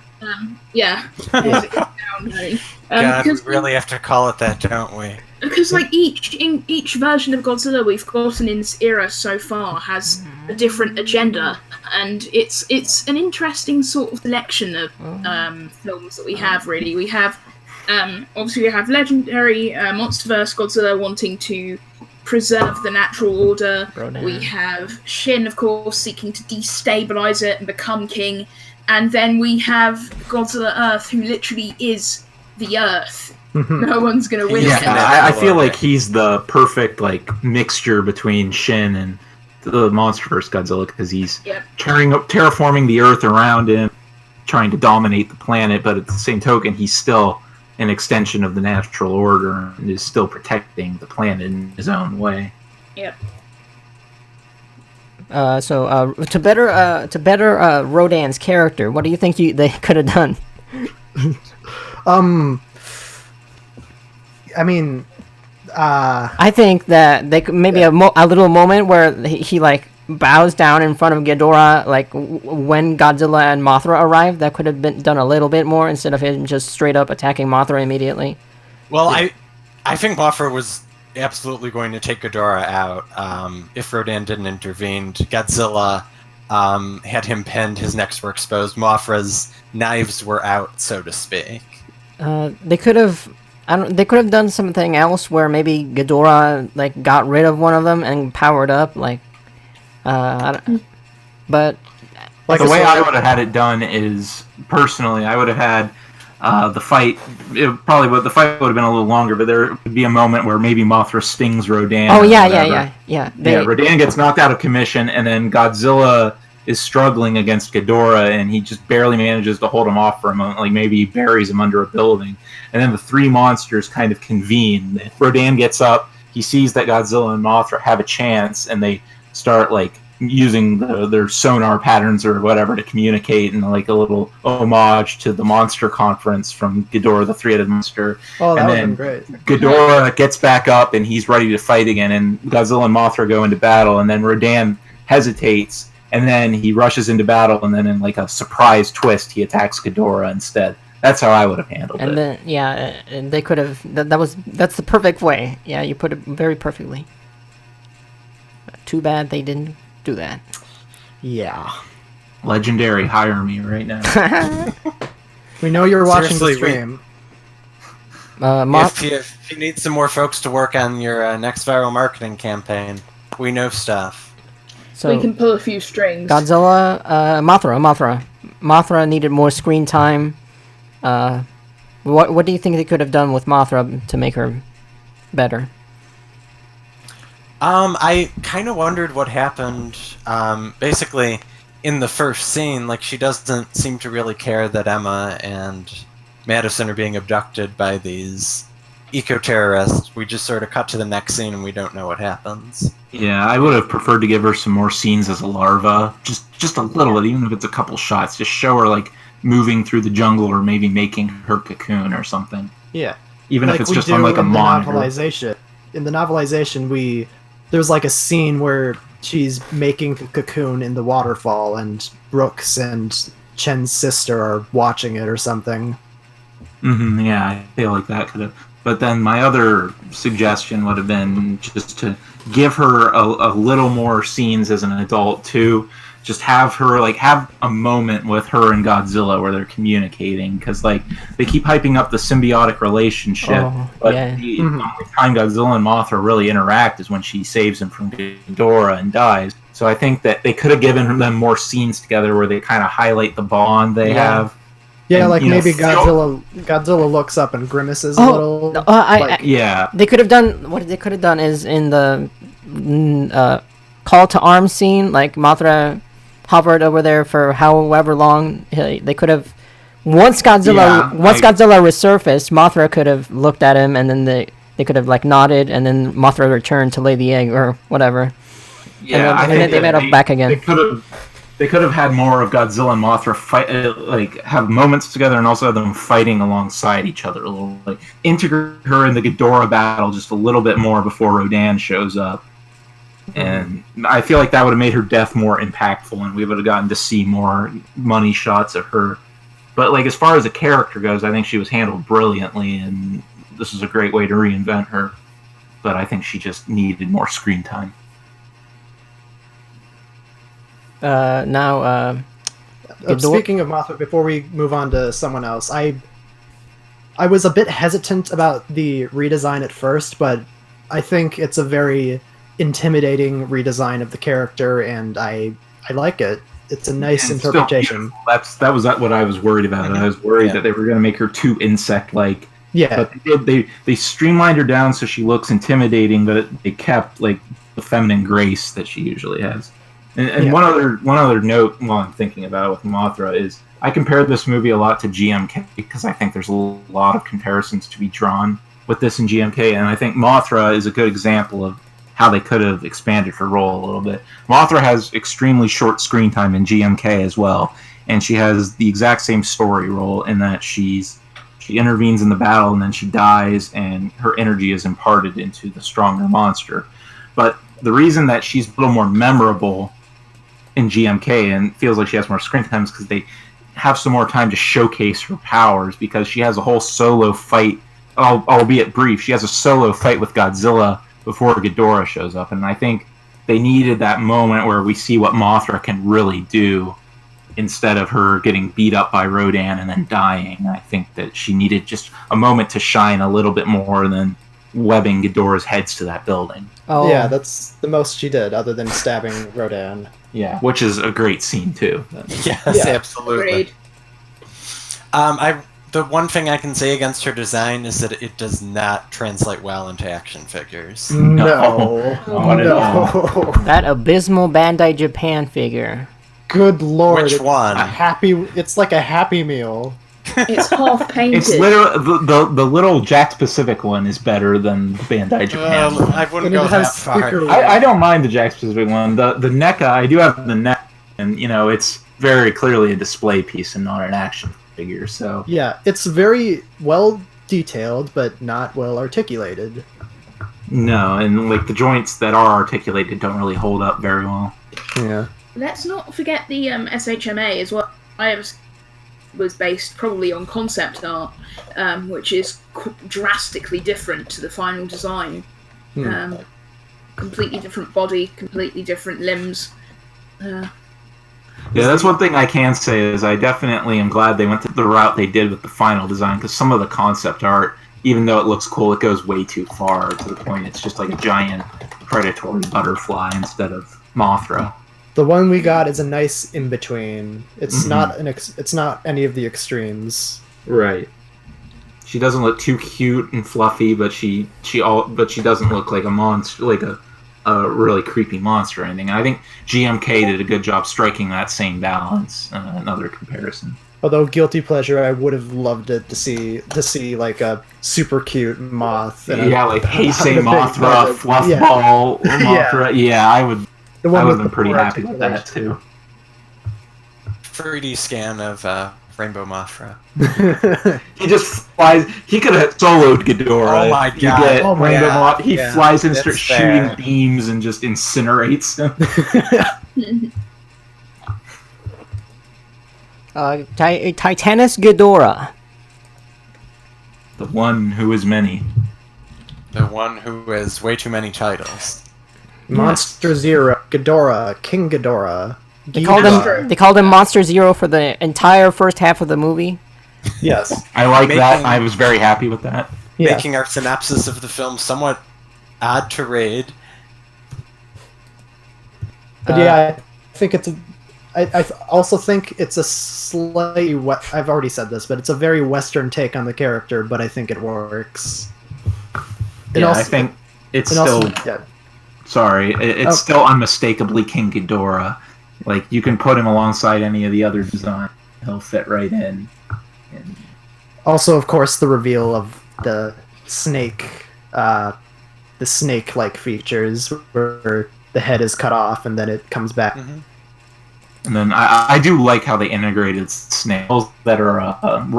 God, we really have to call it that, don't we? Because like each version of Godzilla we've gotten in this era so far has a different agenda, and it's an interesting sort of collection of films that we have. Really, we have obviously we have legendary MonsterVerse Godzilla wanting to preserve the natural order. Rodan. We have Shin, of course, seeking to destabilize it and become king, and then we have Godzilla Earth, who literally is the Earth. No one's gonna win. Yeah, I feel like he's the perfect like mixture between Shin and the MonsterVerse Godzilla, because he's terraforming the Earth around him, trying to dominate the planet, but at the same token, he's still an extension of the natural order and is still protecting the planet in his own way. Yep. So to better Rodan's character, what do you think they could have done? I mean, I think that they could maybe a little moment where he like bows down in front of Ghidorah, like when Godzilla and Mothra arrived. That could have been done a little bit more instead of him just straight up attacking Mothra immediately. Well, I think Mothra was absolutely going to take Ghidorah out if Rodan didn't intervene. Godzilla had him pinned, his necks were exposed, Mothra's knives were out, so to speak. They could have. They could have done something else where maybe Ghidorah like got rid of one of them and powered up, like. But like the way I would have had it done is personally, I would have had the fight. The fight would have been a little longer, but there would be a moment where maybe Mothra stings Rodan. Oh yeah. Rodan gets knocked out of commission, and then Godzilla is struggling against Ghidorah, and he just barely manages to hold him off for a moment. Like maybe he buries him under a building. And then the three monsters kind of convene. Rodan gets up, he sees that Godzilla and Mothra have a chance, and they start like using their sonar patterns or whatever to communicate, and like a little homage to the monster conference from Ghidorah, the three-headed monster. Oh, that and would then have been great. Ghidorah gets back up, and he's ready to fight again, and Godzilla and Mothra go into battle, and then Rodan hesitates, and then he rushes into battle, and then in like a surprise twist, he attacks Ghidorah instead. That's how I would have handled it. And then, and they could have. That's the perfect way. Yeah, you put it very perfectly. Too bad they didn't do that. Yeah. Legendary, hire me right now. We know you're watching the Seriously, stream. If you need some more folks to work on your next viral marketing campaign, we know stuff. So we can pull a few strings. Godzilla, Mothra needed more screen time. What do you think they could have done with Mothra to make her better? I kind of wondered what happened. Basically, in the first scene, like she doesn't seem to really care that Emma and Madison are being abducted by these eco-terrorists. We just sort of cut to the next scene and we don't know what happens. Yeah, I would have preferred to give her some more scenes as a larva, just a little bit, even if it's a couple shots. Just show her like moving through the jungle, or maybe making her cocoon or something. Yeah, Even like if it's we just do on like a in the monitor. novelization. In the novelization, there's like a scene where she's making the cocoon in the waterfall, and Brooks and Chen's sister are watching it or something. Yeah, I feel like that could have. But then my other suggestion would have been just to give her a little more scenes as an adult too. Just have her have a moment with her and Godzilla where they're communicating, because like they keep hyping up the symbiotic relationship, but the only time Godzilla and Mothra really interact is when she saves him from Ghidorah and dies. So I think that they could have given them more scenes together where they kind of highlight the bond they have. Yeah, And, like you know, maybe Godzilla looks up and grimaces a little. Yeah. They could have done what they could have done is in the call to arms scene, like Mothra hovered over there for however long. They could have once Godzilla resurfaced, Mothra could have looked at him, and then they could have like nodded, and then Mothra returned to lay the egg or whatever. Yeah, and then they made up back again. They could have had more of Godzilla and Mothra fight, have moments together, and also have them fighting alongside each other a little. Like integrate her in the Ghidorah battle just a little bit more before Rodan shows up, and I feel like that would have made her death more impactful, and we would have gotten to see more money shots of her. But like as far as a character goes, I think she was handled brilliantly, and this is a great way to reinvent her. But I think she just needed more screen time. Speaking of Mothra, before we move on to someone else, I was a bit hesitant about the redesign at first, but I think it's a very intimidating redesign of the character, and I like it. It's a nice interpretation. That was what I was worried about. I was worried that they were going to make her too insect-like. Yeah, but they streamlined her down so she looks intimidating, but they kept like the feminine grace that she usually has. And one other note while I'm thinking about it with Mothra is I compared this movie a lot to GMK because I think there's a lot of comparisons to be drawn with this in GMK, and I think Mothra is a good example of how they could have expanded her role a little bit. Mothra has extremely short screen time in GMK as well, and she has the exact same story role in that she intervenes in the battle and then she dies, and her energy is imparted into the stronger monster. But the reason that she's a little more memorable in GMK and feels like she has more screen time is because they have some more time to showcase her powers, because she has a whole solo fight, albeit brief. She has a solo fight with Godzilla before Ghidorah shows up, and I think they needed that moment where we see what Mothra can really do instead of her getting beat up by Rodan and then dying. I think that she needed just a moment to shine a little bit more than webbing Ghidorah's heads to that building. Oh yeah, that's the most she did, other than stabbing Rodan. Yeah, which is a great scene too. Yes, absolutely. The one thing I can say against her design is that it does not translate well into action figures. No. That abysmal Bandai Japan figure. Good lord. Which one? It's like a Happy Meal. It's half painted. It's literally the little Jack Pacific one is better than the Bandai Japan one. I wouldn't go that far. I don't mind the Jack Pacific one. The NECA, I do have the NECA, and it's very clearly a display piece and not an action figure. So yeah, it's very well detailed, but not well articulated. No, and like the joints that are articulated don't really hold up very well. Yeah. Let's not forget the SHMA as well. Was based probably on concept art, which is drastically different to the final design. Completely different body, completely different limbs. Yeah, that's one thing I can say is I definitely am glad they went the route they did with the final design, because some of the concept art, even though it looks cool, it goes way too far to the point it's just like a giant predatory butterfly instead of Mothra. The one we got is a nice in between. It's not it's not any of the extremes. Right. She doesn't look too cute and fluffy, but she doesn't look like a monster, like a really creepy monster or anything. And I think GMK did a good job striking that same balance. Another comparison. Although guilty pleasure, I would have loved it to see like a super cute moth. And like Heisei a big Mothra, budget. Fluffball Mothra. Yeah, I would. The I one would with have been the pretty poor happy with that articulation. too. 3D scan of Rainbow Mothra. He just flies. He could have soloed Ghidorah. Oh my You God. get Oh my Rainbow God. Moth. He Yeah, flies in and that's starts fair. shooting beams and just incinerates them. Titanus Ghidorah. The one who is many. The one who has way too many titles. Monster Zero, Ghidorah, King Ghidorah. They called him Monster Zero for the entire first half of the movie. Yes. I like that. I was very happy with that. Yeah. Making our synopsis of the film somewhat odd to read. But yeah, I think it's I also think it's a slightly I've already said this, but it's a very Western take on the character, but I think it works. I think it's still. Sorry, it's still unmistakably King Ghidorah. Like, you can put him alongside any of the other designs. He'll fit right in. And also, of course, the reveal of the snake, the snake-like features, where the head is cut off and then it comes back. Mm-hmm. And then I do like how they integrated snails that are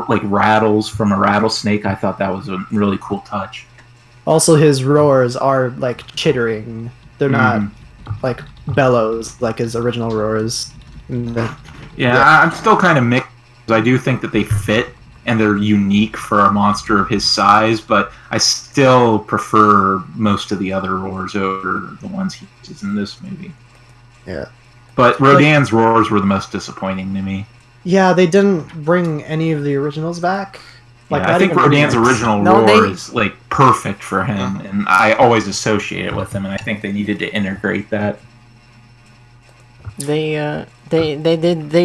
like rattles from a rattlesnake. I thought that was a really cool touch. Also, his roars are like chittering. They're not like bellows like his original roars. I'm still kind of mixed. I do think that they fit and they're unique for a monster of his size, but I still prefer most of the other roars over the ones he uses in this movie. Yeah. But Rodan's roars were the most disappointing to me. Yeah, they didn't bring any of the originals back. Like, I think Rodan's original roar is like perfect for him, and I always associate it with him. And I think they needed to integrate that. They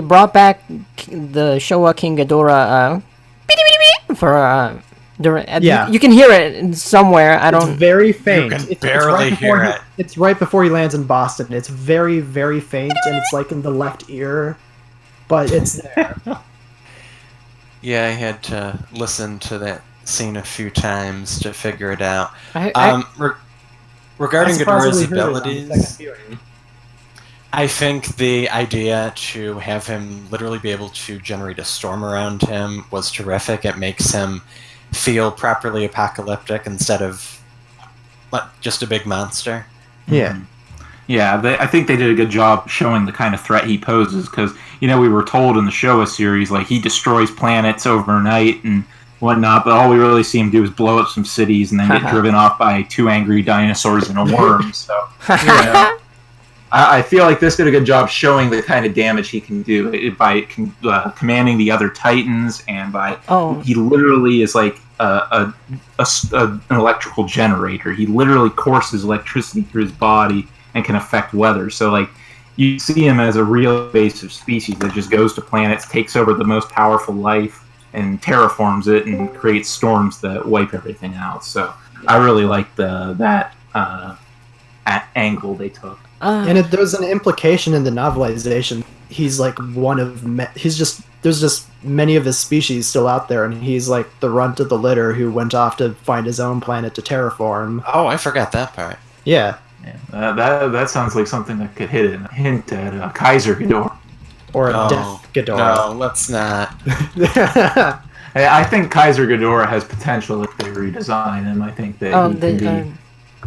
brought back the Showa King Ghidorah for you can hear it somewhere. It's very faint. You can barely hear it. It's right before he lands in Boston. It's very, very faint, and it's like in the left ear, but it's there. Yeah, I had to listen to that scene a few times to figure it out. Regarding Ghidorah's abilities, I think the idea to have him literally be able to generate a storm around him was terrific. It makes him feel properly apocalyptic instead of just a big monster. Yeah. Yeah, I think they did a good job showing the kind of threat he poses, because, we were told in the Showa series, like, he destroys planets overnight and whatnot, but all we really see him do is blow up some cities and then get driven off by 2 angry dinosaurs and a worm, so, I feel like this did a good job showing the kind of damage he can do by commanding the other Titans, and by he literally is like an electrical generator. He literally courses electricity through his body and can affect weather. So, like, you see him as a real invasive species that just goes to planets, takes over the most powerful life, and terraforms it and creates storms that wipe everything out. So, I really like that angle they took. And there's an implication in the novelization. He's like one of there's just many of his species still out there, and he's like the runt of the litter who went off to find his own planet to terraform. Oh, I forgot that part. Yeah. That sounds like something that could hint at Kaiser Ghidorah. Or a Death Ghidorah. No, let's not. I think Kaiser Ghidorah has potential if they redesign him. I think that he can be...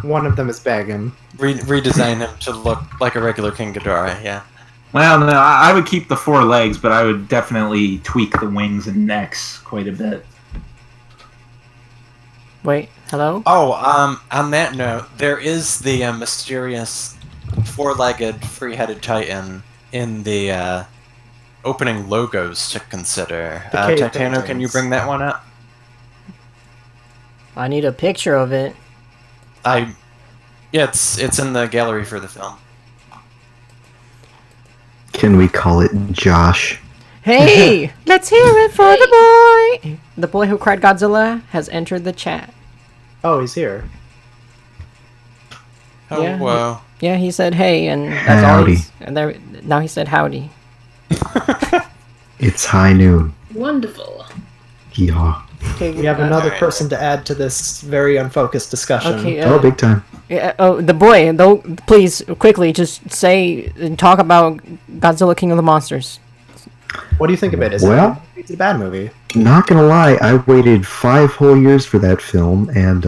One of them is Baggin. Redesign him to look like a regular King Ghidorah, yeah. Well, no, I would keep the 4 legs, but I would definitely tweak the wings and necks quite a bit. Wait, hello? Oh, on that note, there is the mysterious 4-legged, 3-headed titan in the opening logos to consider. Titano, can you bring that one up? I need a picture of it. Yeah, it's in the gallery for the film. Can we call it Josh? Hey, let's hear it for the boy. The boy who cried Godzilla has entered the chat. Oh, he's here. Oh, Yeah. whoa. Yeah, he said hey, and that's all. Howdy. And now he said howdy. It's high noon. Wonderful. Yeehaw. Okay, We have another Alright. person to add to this very unfocused discussion. Okay. Oh, big time. The boy, though, please quickly just say and talk about Godzilla King of the Monsters. What do you think of it? Is Well- it's a bad movie? Not gonna lie, I waited 5 whole years for that film, and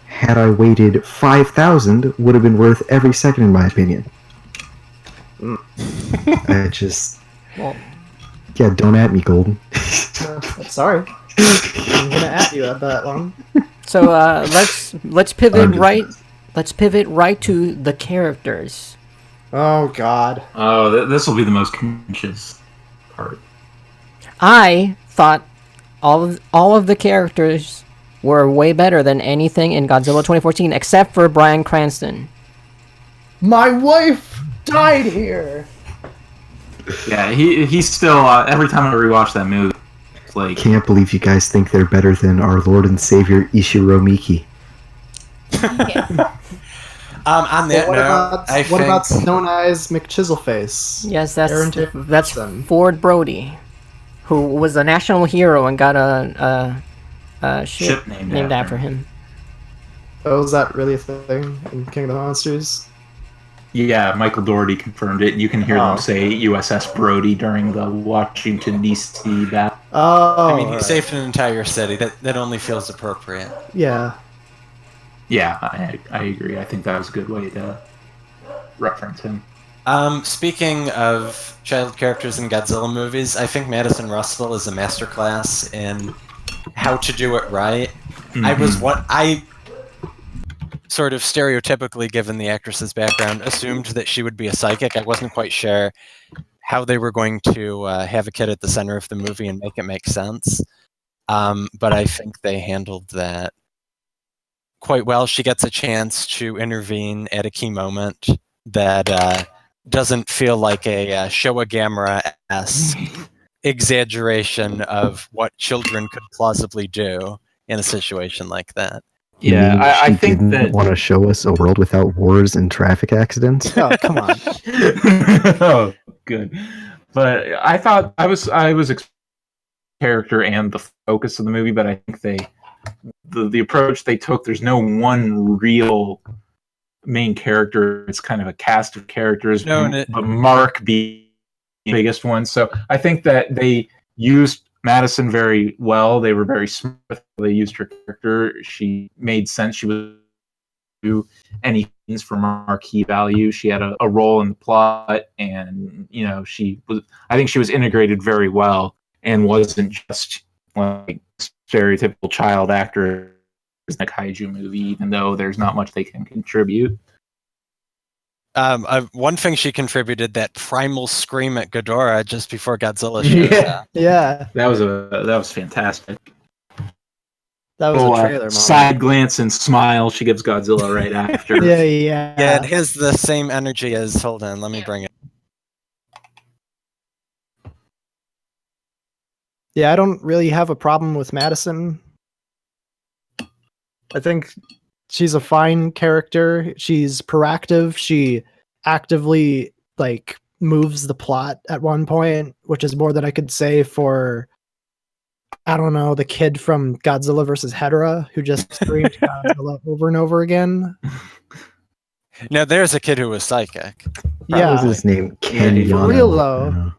had I waited 5,000, would have been worth every second, in my opinion. I just, Well, yeah, don't at me, Golden. Sorry. I'm gonna at you at that one. so let's pivot I'm just- right. Let's pivot right to the characters. Oh God. Oh, this will be the most contentious part. I thought all of the characters were way better than anything in Godzilla 2014, except for Bryan Cranston. My wife died here. Yeah, he's still every time I rewatch that movie, it's like Can't believe you guys think they're better than our Lord and Savior Ishiro Miki. On that What note, about I what think about Stone Eyes McChiselface? Yes, Aaron that's Jackson. Ford Brody, who was a national hero and got a ship ship named, named after after him. Oh, is that really a thing in King of the Monsters? Yeah, Michael Dougherty confirmed it. You can hear them say USS Brody during the Washington D.C. battle. Oh, I mean, he alright. saved an entire city. That only feels appropriate. Yeah. Yeah, I agree. I think that was a good way to reference him. Speaking of child characters in Godzilla movies, I think Madison Russell is a masterclass in how to do it right. I sort of stereotypically, given the actress's background, assumed that she would be a psychic. I wasn't quite sure how they were going to have a kid at the center of the movie and make it make sense. But I think they handled that quite well. She gets a chance to intervene at a key moment that doesn't feel like a Showa Gamera-esque exaggeration of what children could plausibly do in a situation like that. You Yeah, mean I she think didn't that. want to show us a world without wars and traffic accidents. Oh, come on. Oh, good. But I thought I was character and the focus of the movie, but I think the approach they took. There's no one real main character. It's kind of a cast of characters. No, but Mark being the biggest one. So I think that they used Madison very well. They were very smart. They used her character. She made sense. She was do any things for marquee value. She had a role in the plot, and she was. I think she was integrated very well and wasn't just like stereotypical child actor in a kaiju movie. Even though there's not much they can contribute. One thing she contributed, that primal scream at Ghidorah just before Godzilla shows up. Yeah. That was fantastic. That was a trailer moment. Side glance and smile she gives Godzilla right after. Yeah. Yeah, it has the same energy as. Hold on, let me bring it. Yeah, I don't really have a problem with Madison. I think she's a fine character. She's proactive. She actively moves the plot at one point, which is more than I could say for, I don't know, the kid from Godzilla vs. Hedorah who just screamed Godzilla over and over again. Now, there's a kid who was psychic. What was Yeah. his name? Yeah, Ken for Yano. real, though.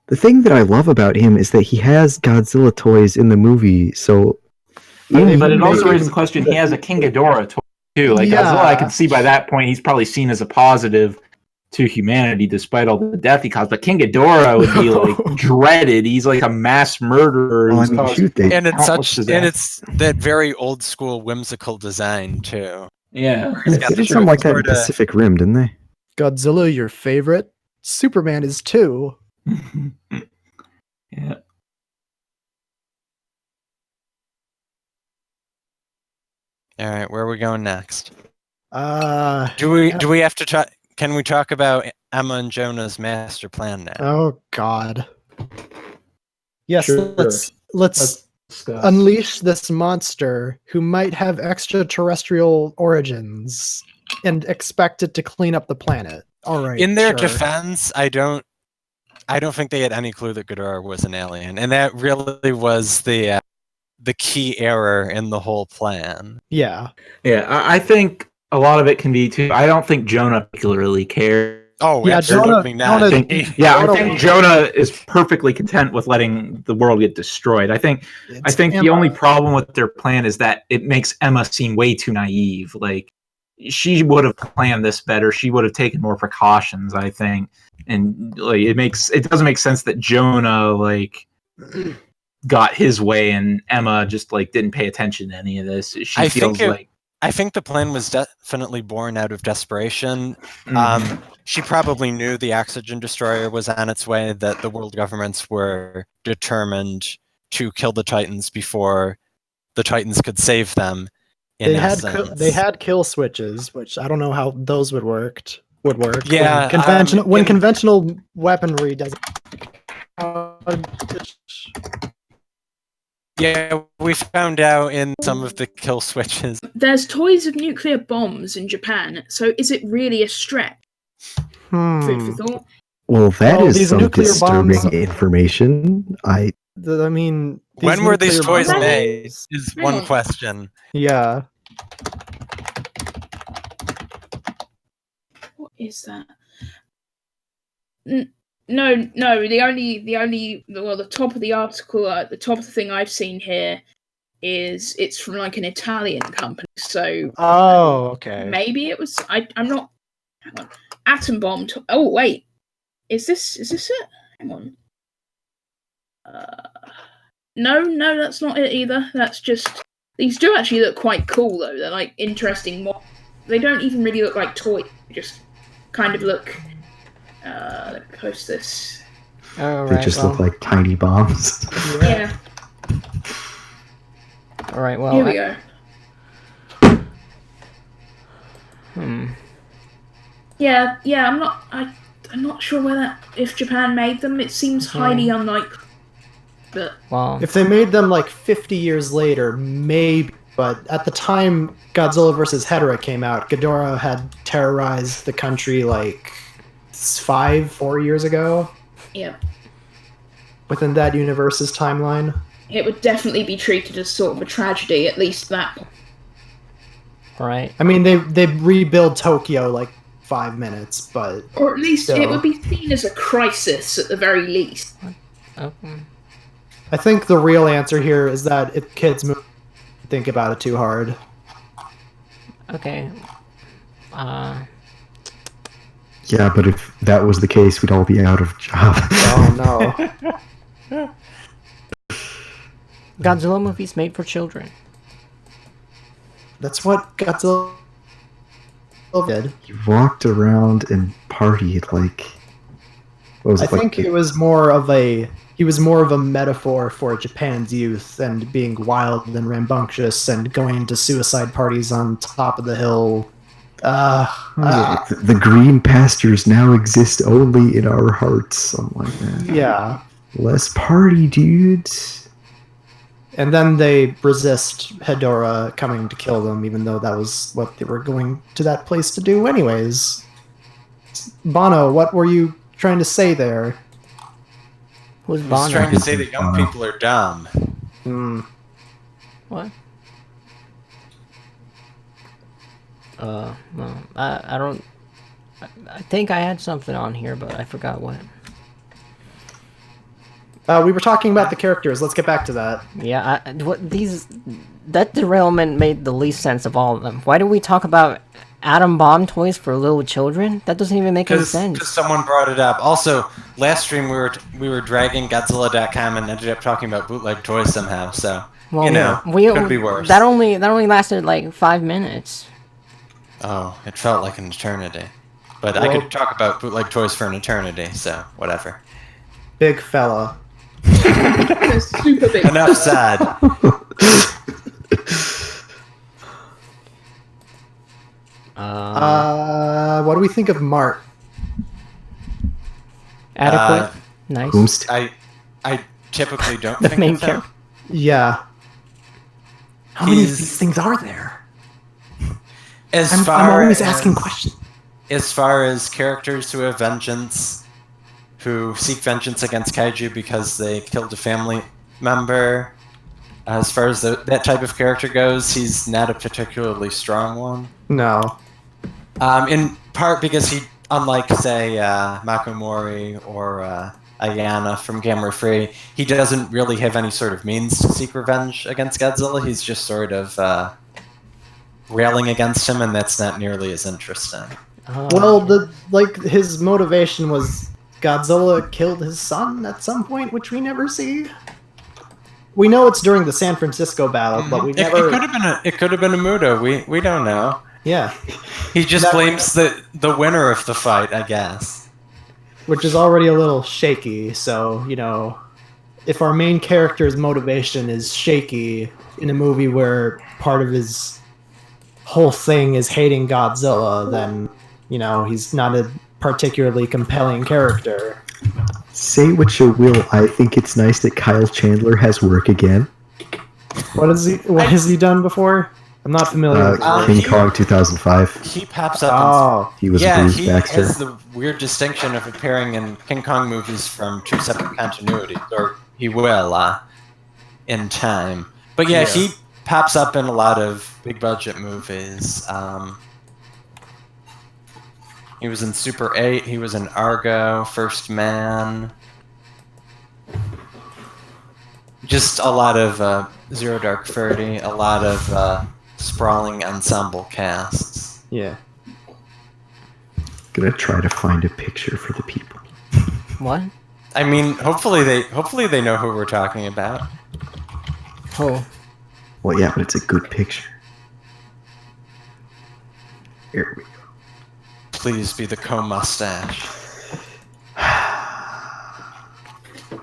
The thing that I love about him is that he has Godzilla toys in the movie, so... But it even also making- raises the question, he has a King Ghidorah toy too. Like Yeah. Godzilla, I can see by that point he's probably seen as a positive to humanity despite all the death he caused. But King Ghidorah would be like dreaded. He's like a mass murderer. Well, I who's mean, caused shoot, they- And it's countless it's that very old school whimsical design too. Yeah. He's got They the did something like that in sorta- Pacific Rim, didn't they? Godzilla, your favorite? Superman is too. Yeah. All right, where are we going next? Do Do we have to talk? Can we talk about Emma and Jonah's master plan now? Oh God. Yes, Sure. let's unleash this monster who might have extraterrestrial origins and expect it to clean up the planet. All right. In their sure. defense, I don't I don't think they had any clue that Ghidorah was an alien, and that really was the key error in the whole plan. Yeah. Yeah, I think a lot of it can be too. I don't think Jonah particularly cares. Oh, Yeah, absolutely not. Jonah- I think Jonah is perfectly content with letting the world get destroyed. I think the only problem with their plan is that it makes Emma seem way too naive. Like, she would have planned this better. She would have taken more precautions, I think. And like, it doesn't make sense that Jonah like got his way and Emma just like didn't pay attention to any of this. I think the plan was definitely born out of desperation. Mhm. She probably knew the oxygen destroyer was on its way, that the world governments were determined to kill the Titans before the Titans could save them. They had kill switches, which I don't know how those would work. Yeah, when conventional weaponry doesn't. Yeah, we found out in some of the kill switches. There's toys of nuclear bombs in Japan, so is it really a stretch? Food for thought. Well, that is these some nuclear disturbing bombs- information. I mean, When were these nuclear toys bombs- made is one question. Yeah. What is that? No. The top of the article, the top of the thing I've seen here is it's from like an Italian company. So okay. maybe it was. I'm not. Hang on. Atom bomb. Oh wait, is this it? Hang on. No, that's not it either. That's just. These do actually look quite cool though. They're like interesting. They don't even really look like toys. They just kind of look. Let me post this. They just look like tiny bombs. Yeah. All right. Well, Here we go. Yeah. I'm not sure if Japan made them. It seems highly unlikely. But well, if they made them like 50 years later, maybe. But at the time Godzilla vs. Hedorah came out, Ghidorah had terrorized the country like 4 years ago. Yeah. Within that universe's timeline. It would definitely be treated as sort of a tragedy, at least that point. Right. I mean, they rebuild Tokyo like 5 minutes, but or at least still. It would be seen as a crisis at the very least. Okay. I think the real answer here is that if kids think about it too hard. Okay. Yeah, but if that was the case, we'd all be out of job. Oh no. Godzilla movies made for children. That's what Godzilla did. He walked around and partied like. What was I it, like think it was more of a metaphor for Japan's youth and being wild and rambunctious and going to suicide parties on top of the hill. The green pastures now exist only in our hearts, something like that. Yeah. Less party, dudes. And then they resist Ghidorah coming to kill them, even though that was what they were going to that place to do anyways. Bono, what were you trying to say there? Who's I was Bonner? trying to say that young people are dumb. What? No, I don't. I think I had something on here, but I forgot what. We were talking about the characters. Let's get back to that. Yeah, that derailment made the least sense of all of them. Why do we talk about atom bomb toys for little children? That doesn't even make any sense. Because someone brought it up. Also, last stream we were dragging Godzilla.com and ended up talking about bootleg toys somehow. So Well, you know, could be worse. That only lasted like 5 minutes. Oh, it felt like an eternity. But I could talk about bootleg toys for an eternity. So whatever. Big fella. Super big. Enough said. What do we think of Mart? Adequate. Nice. Whomst? I typically don't The think main of him. character. Yeah. How many of these things are there? I'm always asking questions. As far as characters who have vengeance, who seek vengeance against kaiju because they killed a family member. As far as that type of character goes, he's not a particularly strong one. No. In part because he, unlike, say, Makomori or Ayana from Gamera Free, he doesn't really have any sort of means to seek revenge against Godzilla. He's just sort of railing against him, and that's not nearly as interesting. Well, his motivation was Godzilla killed his son at some point, which we never see. We know it's during the San Francisco battle, but we never. It could have been a Muto. We don't know. Yeah. He just blames the winner of the fight, I guess. Which is already a little shaky. So if our main character's motivation is shaky in a movie where part of his whole thing is hating Godzilla, then he's not a particularly compelling character. Say what you will, I think it's nice that Kyle Chandler has work again. What has he done before? I'm not familiar with King Kong 2005. He pops up. He was Bruce Baxter. Has the weird distinction of appearing in King Kong movies from two separate continuities, or he will in time. But yeah, he pops up in a lot of big budget movies. He was in Super 8, he was in Argo, First Man. Just a lot of Zero Dark 30, a lot of sprawling ensemble casts. Yeah. Gonna try to find a picture for the people. What? I mean, hopefully they know who we're talking about. Oh. Well, yeah, but it's a good picture. Here we go. Please be the co-mustache.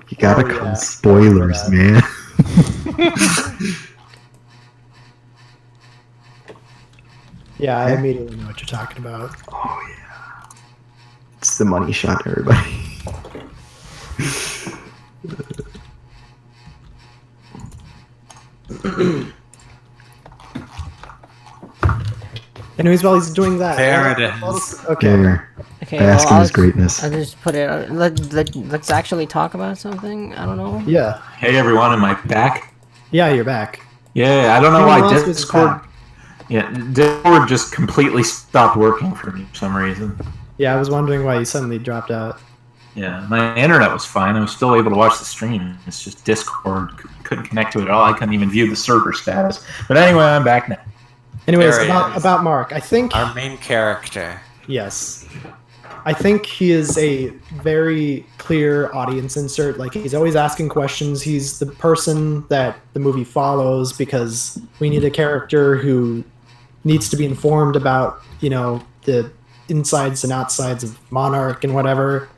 You gotta come spoilers, man. Yeah, I immediately know what you're talking about. Oh, yeah. It's the money shot, everybody. Anyways, while he's doing that... There it is. Okay. There. Okay, Bask in his greatness. I'll just put it... Let's actually talk about something. I don't know. Yeah. Hey everyone, am I back? Yeah, you're back. Yeah, I don't know Everyone why else was Discord. back. Yeah, Discord just completely stopped working for me for some reason. Yeah, I was wondering why you suddenly dropped out. Yeah, my internet was fine. I was still able to watch the stream. It's just Discord couldn't connect to it at all. I couldn't even view the server status. But anyway, I'm back now. Anyways, There he is. about Mark, I think... Our main character. Yes. I think he is a very clear audience insert. Like, he's always asking questions. He's the person that the movie follows because we need a character who needs to be informed about, the insides and outsides of Monarch and whatever.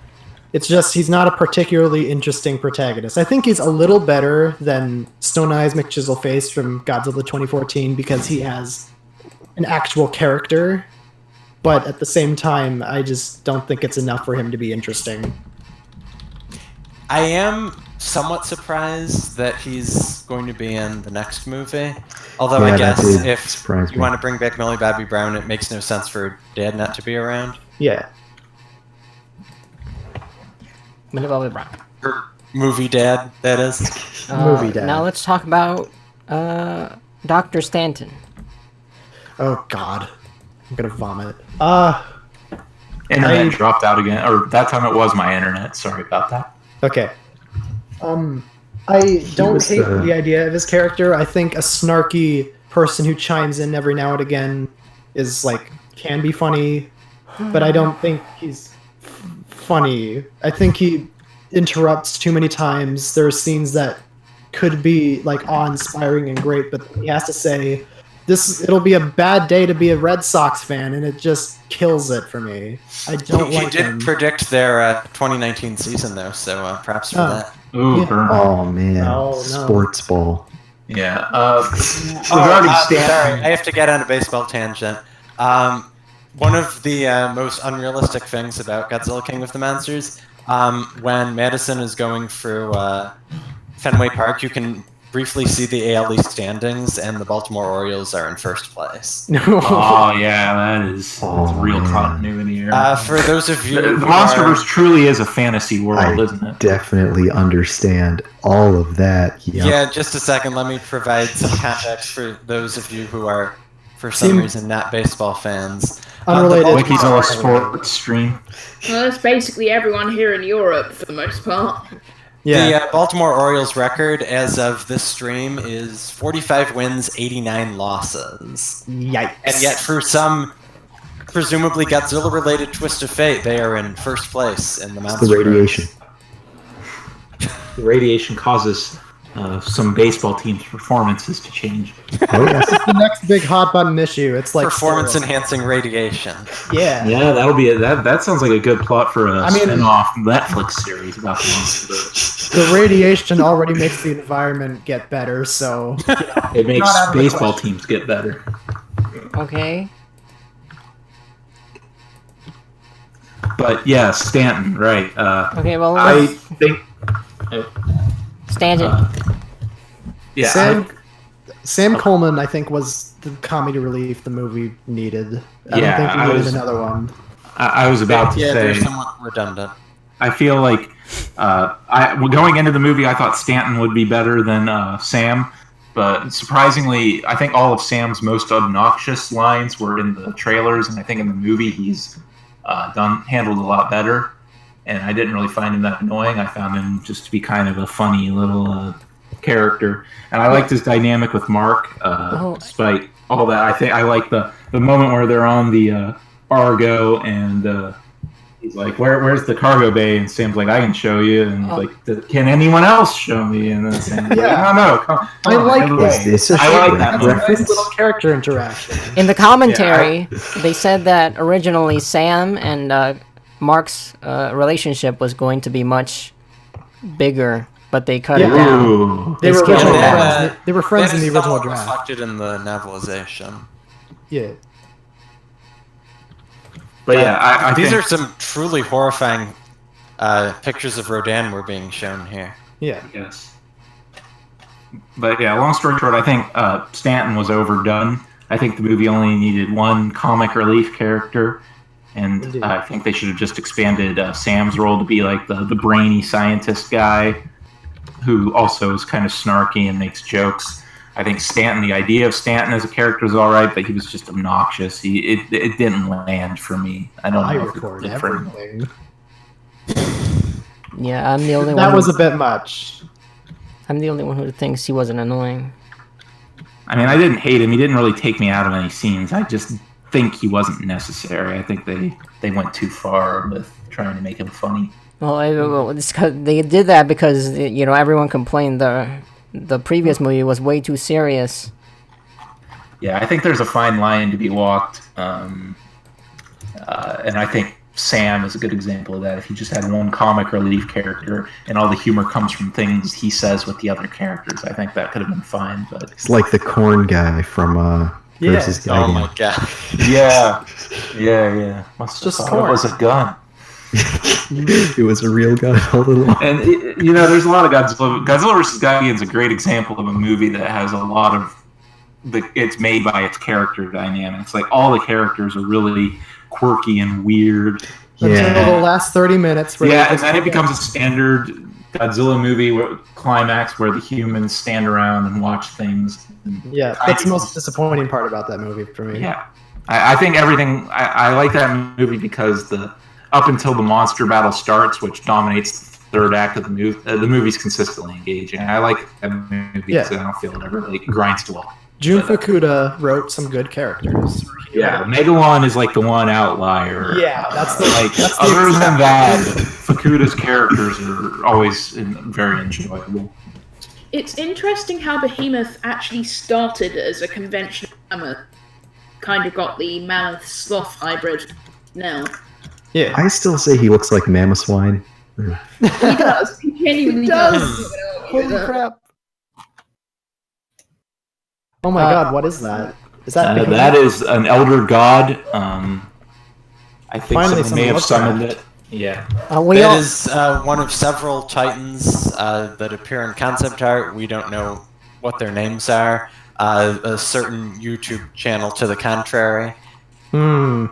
It's just, he's not a particularly interesting protagonist. I think he's a little better than Stone Eyes McChiselface from Godzilla 2014 because he has an actual character. But at the same time, I just don't think it's enough for him to be interesting. I am somewhat surprised that he's going to be in the next movie. Although Yeah, I that guess did if surprise you me. want to bring back Millie Bobby Brown, it makes no sense for Dad not to be around. Yeah. Millie Bobby Brown. Her movie dad, that is. Movie dad. Now let's talk about Dr. Stanton. Oh, God. I'm gonna vomit. Internet dropped out again. Or that time it was my internet. Sorry about that. Okay. I don't was hate the- the idea of his character. I think a snarky person who chimes in every now and again is can be funny, but I don't think he's funny. I think he interrupts too many times. There are scenes that could be awe-inspiring and great, but he has to say, it'll be a bad day to be a Red Sox fan, and it just kills it for me. I don't He like did him. predict their 2019 season, though, so props for that. Ooh, Yeah. burn. Oh, man. Oh, no. Sports ball. Yeah. Sorry, I have to get on a baseball tangent. One of the most unrealistic things about Godzilla King of the Monsters, when Madison is going through Fenway Park, you can briefly see the AL East standings, and the Baltimore Orioles are in first place. Oh yeah, that is Oh, real man. continuity here. For those of you, The MonsterVerse truly is a fantasy world, isn't it? Definitely understand all of that. Yep. Yeah, just a second. Let me provide some context for those of you who are, for some reason, not baseball fans. Unrelated. Wikizilla sports stream. Well, that's basically everyone here in Europe for the most part. Yeah. The Baltimore Orioles record as of this stream is 45 wins, 89 losses. Yikes. And yet, for some presumably Godzilla-related twist of fate, they are in first place in the It's Monster. the radiation. The radiation causes some baseball teams' performances to change. Oh, yes. the next big hot button issue. It's like Performance-enhancing radiation. Yeah. Yeah, that'll be that sounds like a good plot for a mean- spin-off Netflix series about the MonsterVerse. The radiation already makes the environment get better, so It makes Not out of the baseball question. teams get better. Okay. But yeah, Stanton, right? Okay, well, I think. stand it. Yeah, Sam Coleman, I think, was the comedy relief the movie needed. I Yeah, don't think I we needed was- another one. I was about to Yeah, they're say. somewhat redundant. I feel like going into the movie, I thought Stanton would be better than Sam, but surprisingly, I think all of Sam's most obnoxious lines were in the trailers, and I think in the movie he's handled a lot better. And I didn't really find him that annoying. I found him just to be kind of a funny little character, and I liked his dynamic with Mark, despite all that. I think I like the moment where they're on the Argo and. He's like, where's the cargo bay? And Sam's like, I can show you. And he's like, can anyone else show me? And then Sam's like, no, come I on, like no this. way. Is this a I like short that That's a moment. nice little character interaction. In the commentary, they said that originally Sam and Mark's relationship was going to be much bigger, but they cut it down. Ooh. They were It's original getting friends. They were friends in the original That is draft. reflected in the novelization. Yeah. But yeah, I These think, are some truly horrifying pictures of Rodan we're being shown here. Yeah. yes. But yeah, long story short, I think Stanton was overdone. I think the movie only needed one comic relief character, and Indeed. I think they should have just expanded Sam's role to be like the brainy scientist guy, who also is kind of snarky and makes jokes. I think Stanton, the idea of Stanton as a character is all right, but he was just obnoxious. It didn't land for me. I don't I know. if it record did for him. everything. Yeah, I'm the only one. That was a bit much. I'm the only one who thinks he wasn't annoying. I mean, I didn't hate him. He didn't really take me out of any scenes. I just think he wasn't necessary. I think they went too far with trying to make him funny. Well, it's 'cause they did that because everyone complained the previous movie was way too serious. Yeah, I think there's a fine line to be walked, and I think Sam is a good example of that. If you just had one comic relief character and all the humor comes from things he says with the other characters, I think that could have been fine. But It's like the corn guy from versus Oh Guardian. my god. yeah. Must have Just thought corn. it was a gun. It was a real guy all along. And there's a lot of Godzilla. Godzilla vs. Guardian is a great example of a movie that has a lot of it's made by its character dynamics. Like all the characters are really quirky and weird. Until the last 30 minutes. Where Yeah, they and then it becomes a standard Godzilla movie climax where the humans stand around and watch things. Yeah, that's the most disappointing part about that movie for me. Yeah, I think everything. I like that movie because up until the monster battle starts, which dominates the third act of the movie's consistently engaging. I like that movie because I don't feel it ever really grinds to a halt. Jun Fukuda wrote some good characters. Yeah, Megalon is like the one outlier. Yeah, that's the Like that's the other than that, Fukuda's characters are always very enjoyable. It's interesting how Behemoth actually started as a conventional mammoth. Kind of got the mammoth sloth hybrid now. Yeah. I still say he looks like Mamoswine. He does. He genuinely does. Holy crap. Oh my god, what is that? Is that That is an elder god. I think Finally, someone may have someone summoned it. Yeah. That is one of several titans that appear in concept art. We don't know what their names are. A certain YouTube channel to the contrary. Hmm.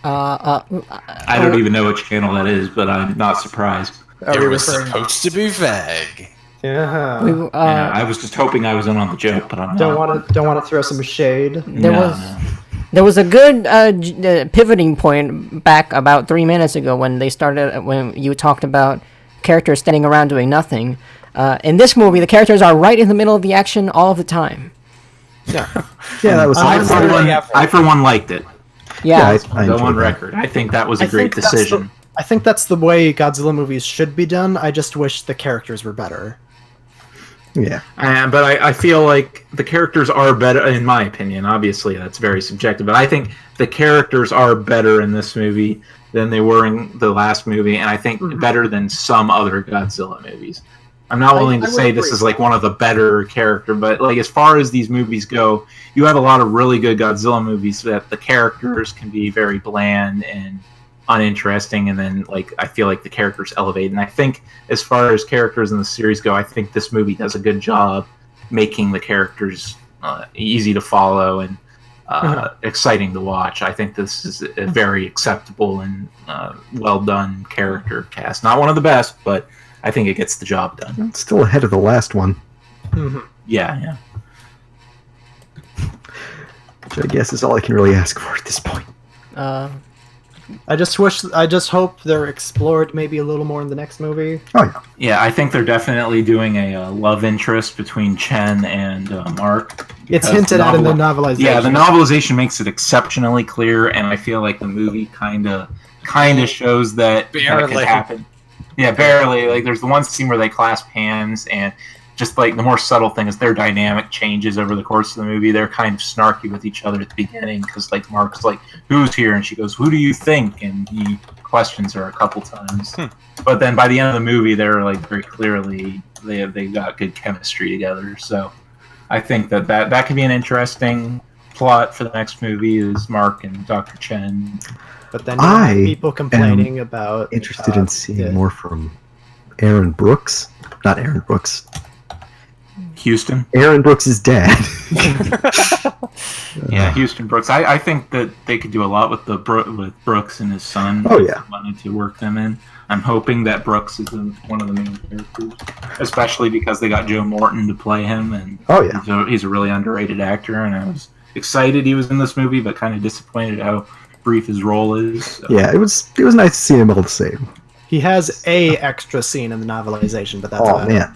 I don't even know which channel that is, but I'm not surprised. Are It we was referring- supposed to be vague. Yeah. We, Yeah, I was just hoping I was in on the joke, but I'm don't not. want to throw some shade. There was a good pivoting point back about 3 minutes ago when you talked about characters standing around doing nothing. In this movie, the characters are right in the middle of the action all of the time. Yeah. Yeah, that was. I for one liked it. Yeah, I Go enjoyed on that. record. I think that was a I great think that's decision. I think that's the way Godzilla movies should be done. I just wish the characters were better. Yeah. But I feel like the characters are better, in my opinion. Obviously, that's very subjective. But I think the characters are better in this movie than they were in the last movie, and I think better than some other Godzilla movies. I'm not willing to say this is like one of the better character, but like as far as these movies go, you have a lot of really good Godzilla movies that the characters can be very bland and uninteresting, and then like I feel like the characters elevate. And I think as far as characters in the series go, I think this movie does a good job making the characters easy to follow and exciting to watch. I think this is a very acceptable and well done character cast. Not one of the best, but I think it gets the job done. It's still ahead of the last one, Yeah. which I guess is all I can really ask for at this point. I just hope they're explored maybe a little more in the next movie. Oh yeah. Yeah, I think they're definitely doing a love interest between Chen and Mark. It's because hinted at in the novelization. Yeah, the novelization makes it exceptionally clear, and I feel like the movie kind of shows that that could happen. Yeah, barely. Like, there's the one scene where they clasp hands, and just like the more subtle thing is their dynamic changes over the course of the movie. They're kind of snarky with each other at the beginning because like Mark's like, "Who's here?" and she goes, "Who do you think?" and he questions her a couple times. But then by the end of the movie, they're like very clearly they got good chemistry together. So I think that could be an interesting plot for the next movie is Mark and Dr. Chen. But then you have people complaining about Interested in seeing more from Aaron Brooks. Not Aaron Brooks. Houston. Aaron Brooks' dad. Yeah, Houston Brooks. I think that they could do a lot with with Brooks and his son. Oh yeah. Wanted to work them in. I'm hoping that Brooks is one of the main characters, especially because they got Joe Morton to play him, and he's a really underrated actor. And I was excited he was in this movie, but kind of disappointed how brief his role is. So. Yeah, it was nice to see him all the same. He has a extra scene in the novelization, but that's about it. Man.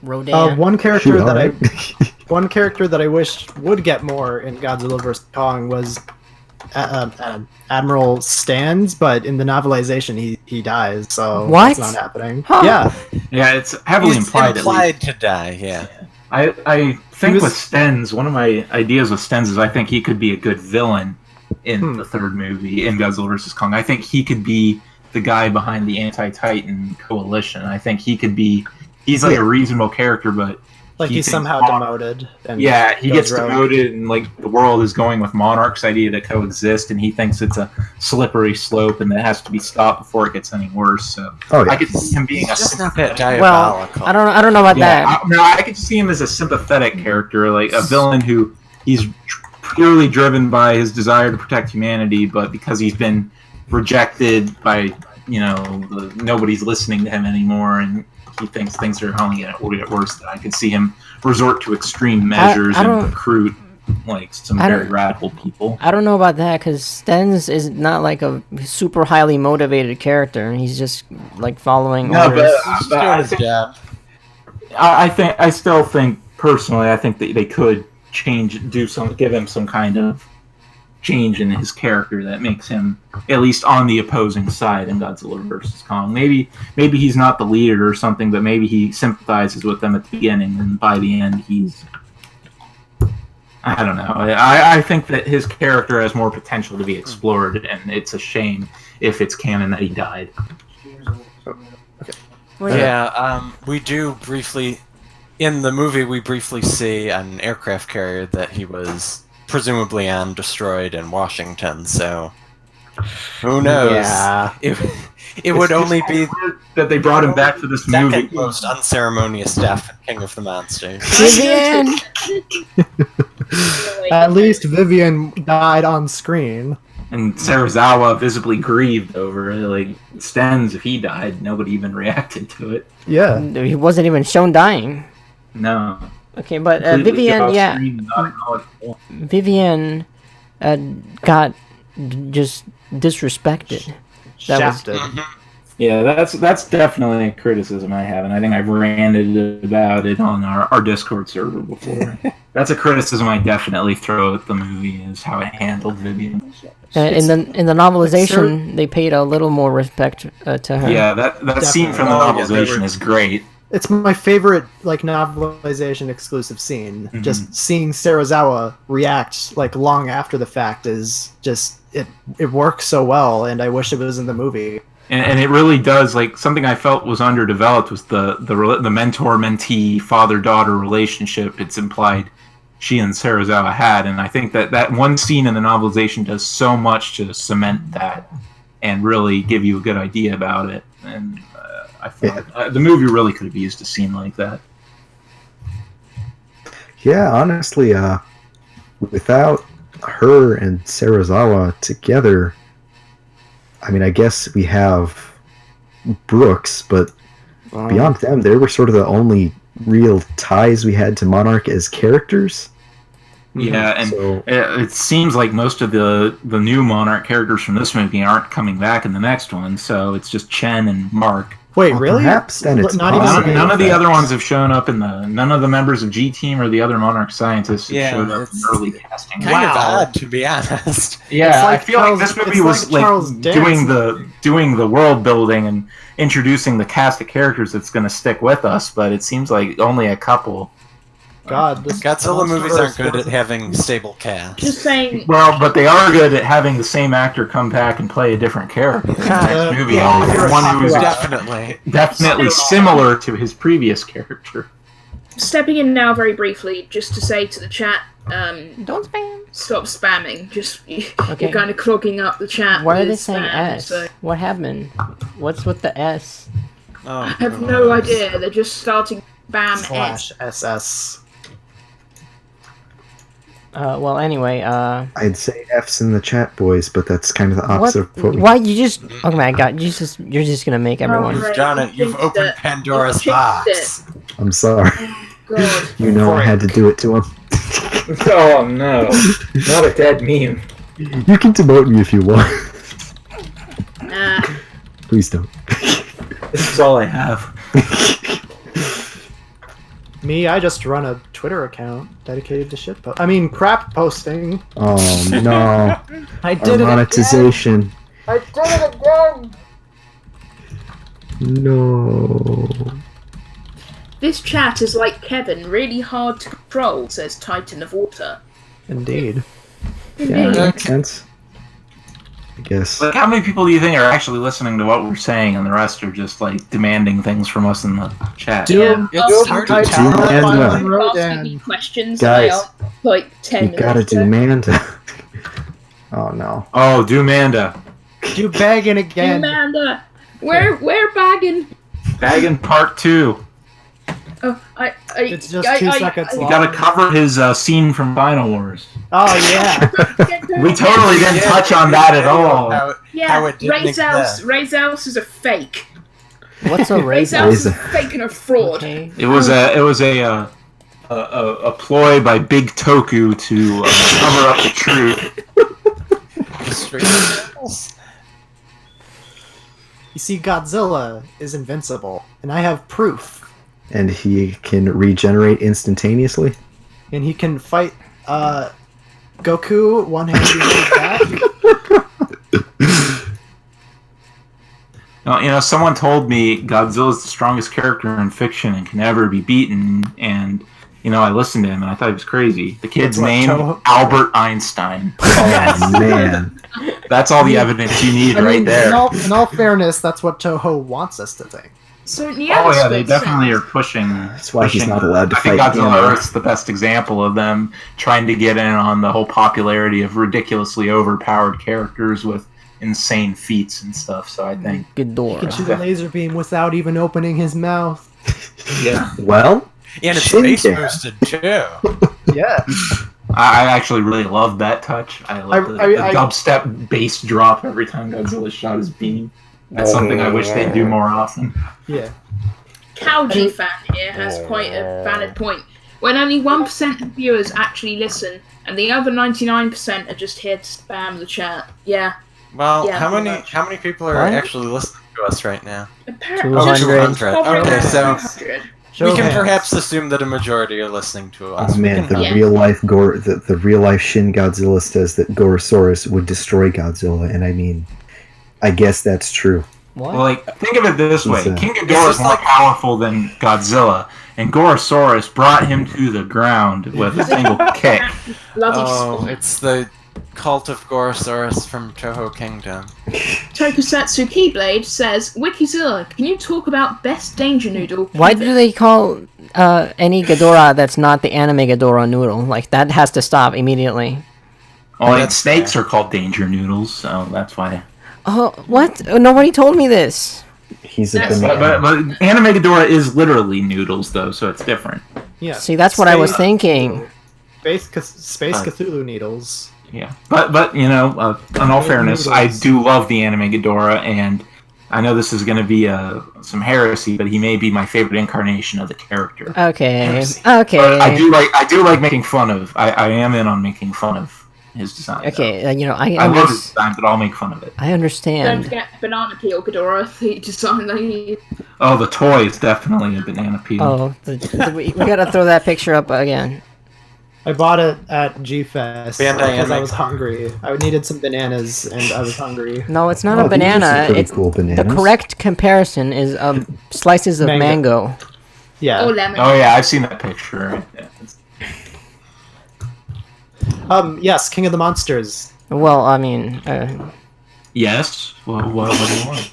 Rodan. One character that I wish would get more in Godzilla vs. Kong was Admiral Stans, but in the novelization he dies, so what? That's not happening. Huh. Yeah, it's heavily implied. Implied to die. Yeah. I think with Stens, one of my ideas with Stens is I think he could be a good villain in the third movie in Godzilla vs. Kong. I think he could be the guy behind the Anti-Titan coalition. I think he could be. He's like a reasonable character, but like he's somehow demoted. And he gets demoted, and like the world is going with Monarch's idea to coexist, and he thinks it's a slippery slope, and that has to be stopped before it gets any worse. So I could see him being just not that well, diabolical. I don't know about that. I could see him as a sympathetic character, like a villain who he's purely driven by his desire to protect humanity, but because he's been rejected by nobody's listening to him anymore, and he thinks things are only going to get worse. That I could see him resort to extreme measures and recruit like some very radical people. I don't know about that because Stens is not like a super highly motivated character. He's just like following orders. I still think personally, I think that they could give him some kind of change in his character that makes him at least on the opposing side in Godzilla vs. Kong. Maybe he's not the leader or something, but maybe he sympathizes with them at the beginning, and by the end he's I don't know. I think that his character has more potential to be explored, and it's a shame if it's canon that he died. We do briefly in the movie we briefly see an aircraft carrier that he was presumably on destroyed in Washington, so who knows? Yeah. It would only be that they brought him back for this movie. Most unceremonious death in King of the Monsters. Vivian! At least Vivian died on screen. And Serizawa visibly grieved over it. Like, Stens, if he died, nobody even reacted to it. Yeah. He wasn't even shown dying. No. Okay, but Completely Vivian, off yeah, screen and not acknowledgeable. Vivian got just disrespected. That was Shafted. Yeah, that's definitely a criticism I have, and I think I've ranted about it on our Discord server before. That's a criticism I definitely throw at the movie, is how it handled Vivian. in the novelization. They paid a little more respect to her. Yeah, that scene from the novelization is great. It's my favorite like novelization exclusive scene. Mhm. Just seeing Serizawa react like long after the fact is just it works so well, and I wish it was in the movie. And it really does, like, something I felt was underdeveloped was the mentor-mentee, father-daughter relationship it's implied she and Serizawa had. And I think that one scene in the novelization does so much to cement that and really give you a good idea about it. And I thought the movie really could have used a scene like that. Yeah, honestly, without her and Serizawa together, I mean, I guess we have Brooks, but beyond them, they were sort of the only real ties we had to Monarch as characters. Yeah, and So- it seems like most of the new Monarch characters from this movie aren't coming back in the next one, so it's just Chen and Mark. Wait, Well, really? perhaps then it's Not even possible. None of the that- other ones have shown up in none of the members of G Team or the other Monarch scientists have Yeah, showed up in it's early casting. Kind of Wow. odd, to be honest. Yeah, It's like I feel Charles- like this movie it's was like like Charles Dance. doing the world building and introducing the cast of characters that's going to stick with us, but it seems like only a couple. God, this Godzilla movies aren't good monster- at having stable cast. Just saying. Well, but they are good at having the same actor come back and play a different character in the next movie. yeah. One who is Definitely. definitely similar to his previous character. Stepping in now very briefly, just to say to the chat, Don't spam. stop spamming. Just Okay. you're kind of clogging up the chat. Why are with they saying spam, S? So What happened? What's with the S? Oh, I have no idea. They're just starting spam S. /SS. Well, anyway, I'd say F's in the chat, boys, but that's kind of the what? opposite of what we... Why you just? Oh my God! You're just gonna make everyone. Right. You've done it. You've Jinxed opened it. Pandora's Jinxed box. I'm sorry. God. You know I had to do it to him. Oh no, not a dead meme. You can demote me if you want. Please don't. This is all I have. Me, I just run a Twitter account dedicated to crap posting. Oh no. I Our did it monetization. again. I did it again. No. This chat is like Kevin, really hard to control, says Titan of Water. Indeed. Yeah, that makes sense. I guess. Like, how many people do you think are actually listening to what we're saying, and the rest are just like demanding things from us in the chat? Doom, It's Doom hard to Titan, tell. Redesign, Manda. Asking me Rodan. questions, Guys, and they are like 10 You gotta minutes do ago. Manda. Oh no. Oh, do Manda. Do bagging again. Amanda, we're bagging. Baggin' Part 2. Oh, It's just 2 seconds You long. gotta cover his scene from Final Wars. Oh yeah. We totally didn't touch on that at all. How Yeah, it didn't exist. Ray's house is a fake. What's a Ray's razor? house is Razor. fake and a fraud. Okay. It was a ploy by Big Toku to cover up the truth. You see, Godzilla is invincible, and I have proof. And he can regenerate instantaneously? And he can fight Goku one-handed back. No, someone told me Godzilla's the strongest character in fiction and can never be beaten, and I listened to him and I thought he was crazy. The kid's What, name, Toho? Albert Einstein. Oh man. That's all the evidence you need right there. In all fairness, that's what Toho wants us to think. So yeah, Oh this yeah, they makes definitely sense. are pushing. That's why he's pushing- not allowed to I think fight Godzilla Ghidorah. Earth's the best example of them trying to get in on the whole popularity of ridiculously overpowered characters with insane feats and stuff. So I think, He can Ghidorah. shoot a laser beam without even opening his mouth. yeah. Well, And it's Shin space can. boosted too. Yeah. I actually really love that touch. I love the dubstep bass drop every time Godzilla shot his beam. That's something I wish they'd do more often. Yeah. Cowgy fan here has quite a valid point. When only 1% of viewers actually listen, and the other 99% are just here to spam the chat. Yeah. Well, Yeah, how pretty many much. people are What? actually listening to us right now? Apparently, 200. 200. Okay, so 200. Show we of can hands. perhaps assume that a majority are listening to us. Oh man, the Yeah. real life the real life Shin Godzilla says that Gorosaurus would destroy Godzilla, and I mean, I guess that's true. What? Well, like, think of it this way: He's, King Ghidorah is just more like- powerful than Godzilla, and Gorosaurus brought him to the ground with a single kick. Bloody Oh, sport. it's the cult of Gorosaurus from Toho Kingdom. Tokusatsu Keyblade says, Wikizilla, can you talk about best danger noodle? Why do they call any Ghidorah that's not the anime Ghidorah noodle? Like, that has to stop immediately. Well, like, That's snakes fair. are called danger noodles, so that's why. Oh, what? Nobody told me this. He's a That's- banana. But anime Ghidorah is literally noodles, though, so it's different. Yeah. See, that's what I was Space- thinking. Space Cthulhu needles. Yeah, but you know, in all fairness, I do love the anime Ghidorah, and I know this is going to be some heresy, but he may be my favorite incarnation of the character. Okay. But Okay. I do like making fun of. I am in on making fun of his design. Okay, you know, I love his design, but I'll make fun of it. I Don't understand. forget Banana Peel Ghidorah, the design they Oh, the toy is definitely a banana peel. Oh, we gotta throw that picture up again. I bought it at G-Fest Bandai because I Namco. was hungry. I needed some bananas and I was hungry. No, it's not Oh, a these are some banana. pretty It's cool the bananas. correct comparison is slices of Mango. mango. Yeah. or lemon. Oh yeah, I've seen that picture. Yes, King of the Monsters. Well, I mean, Yes. What do you want?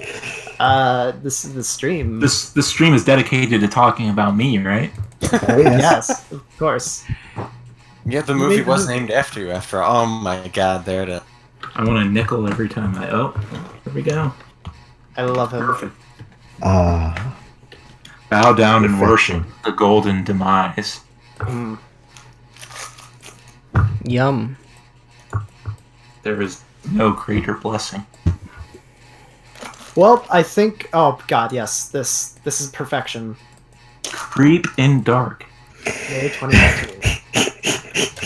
This is the stream. This stream is dedicated to talking about me, right? Oh yes. Yes, of course. Yeah, the You movie made the was movie. named after you. After all. Oh my God, there it is. I want a nickel every time I. Oh, there we go. I love him. Perfect. Ah, Bow down and Perfection. worship the golden demise. Mm. yum. There is no greater blessing. Well, I think. Oh God, yes. This is perfection. Creep in dark. May 2019.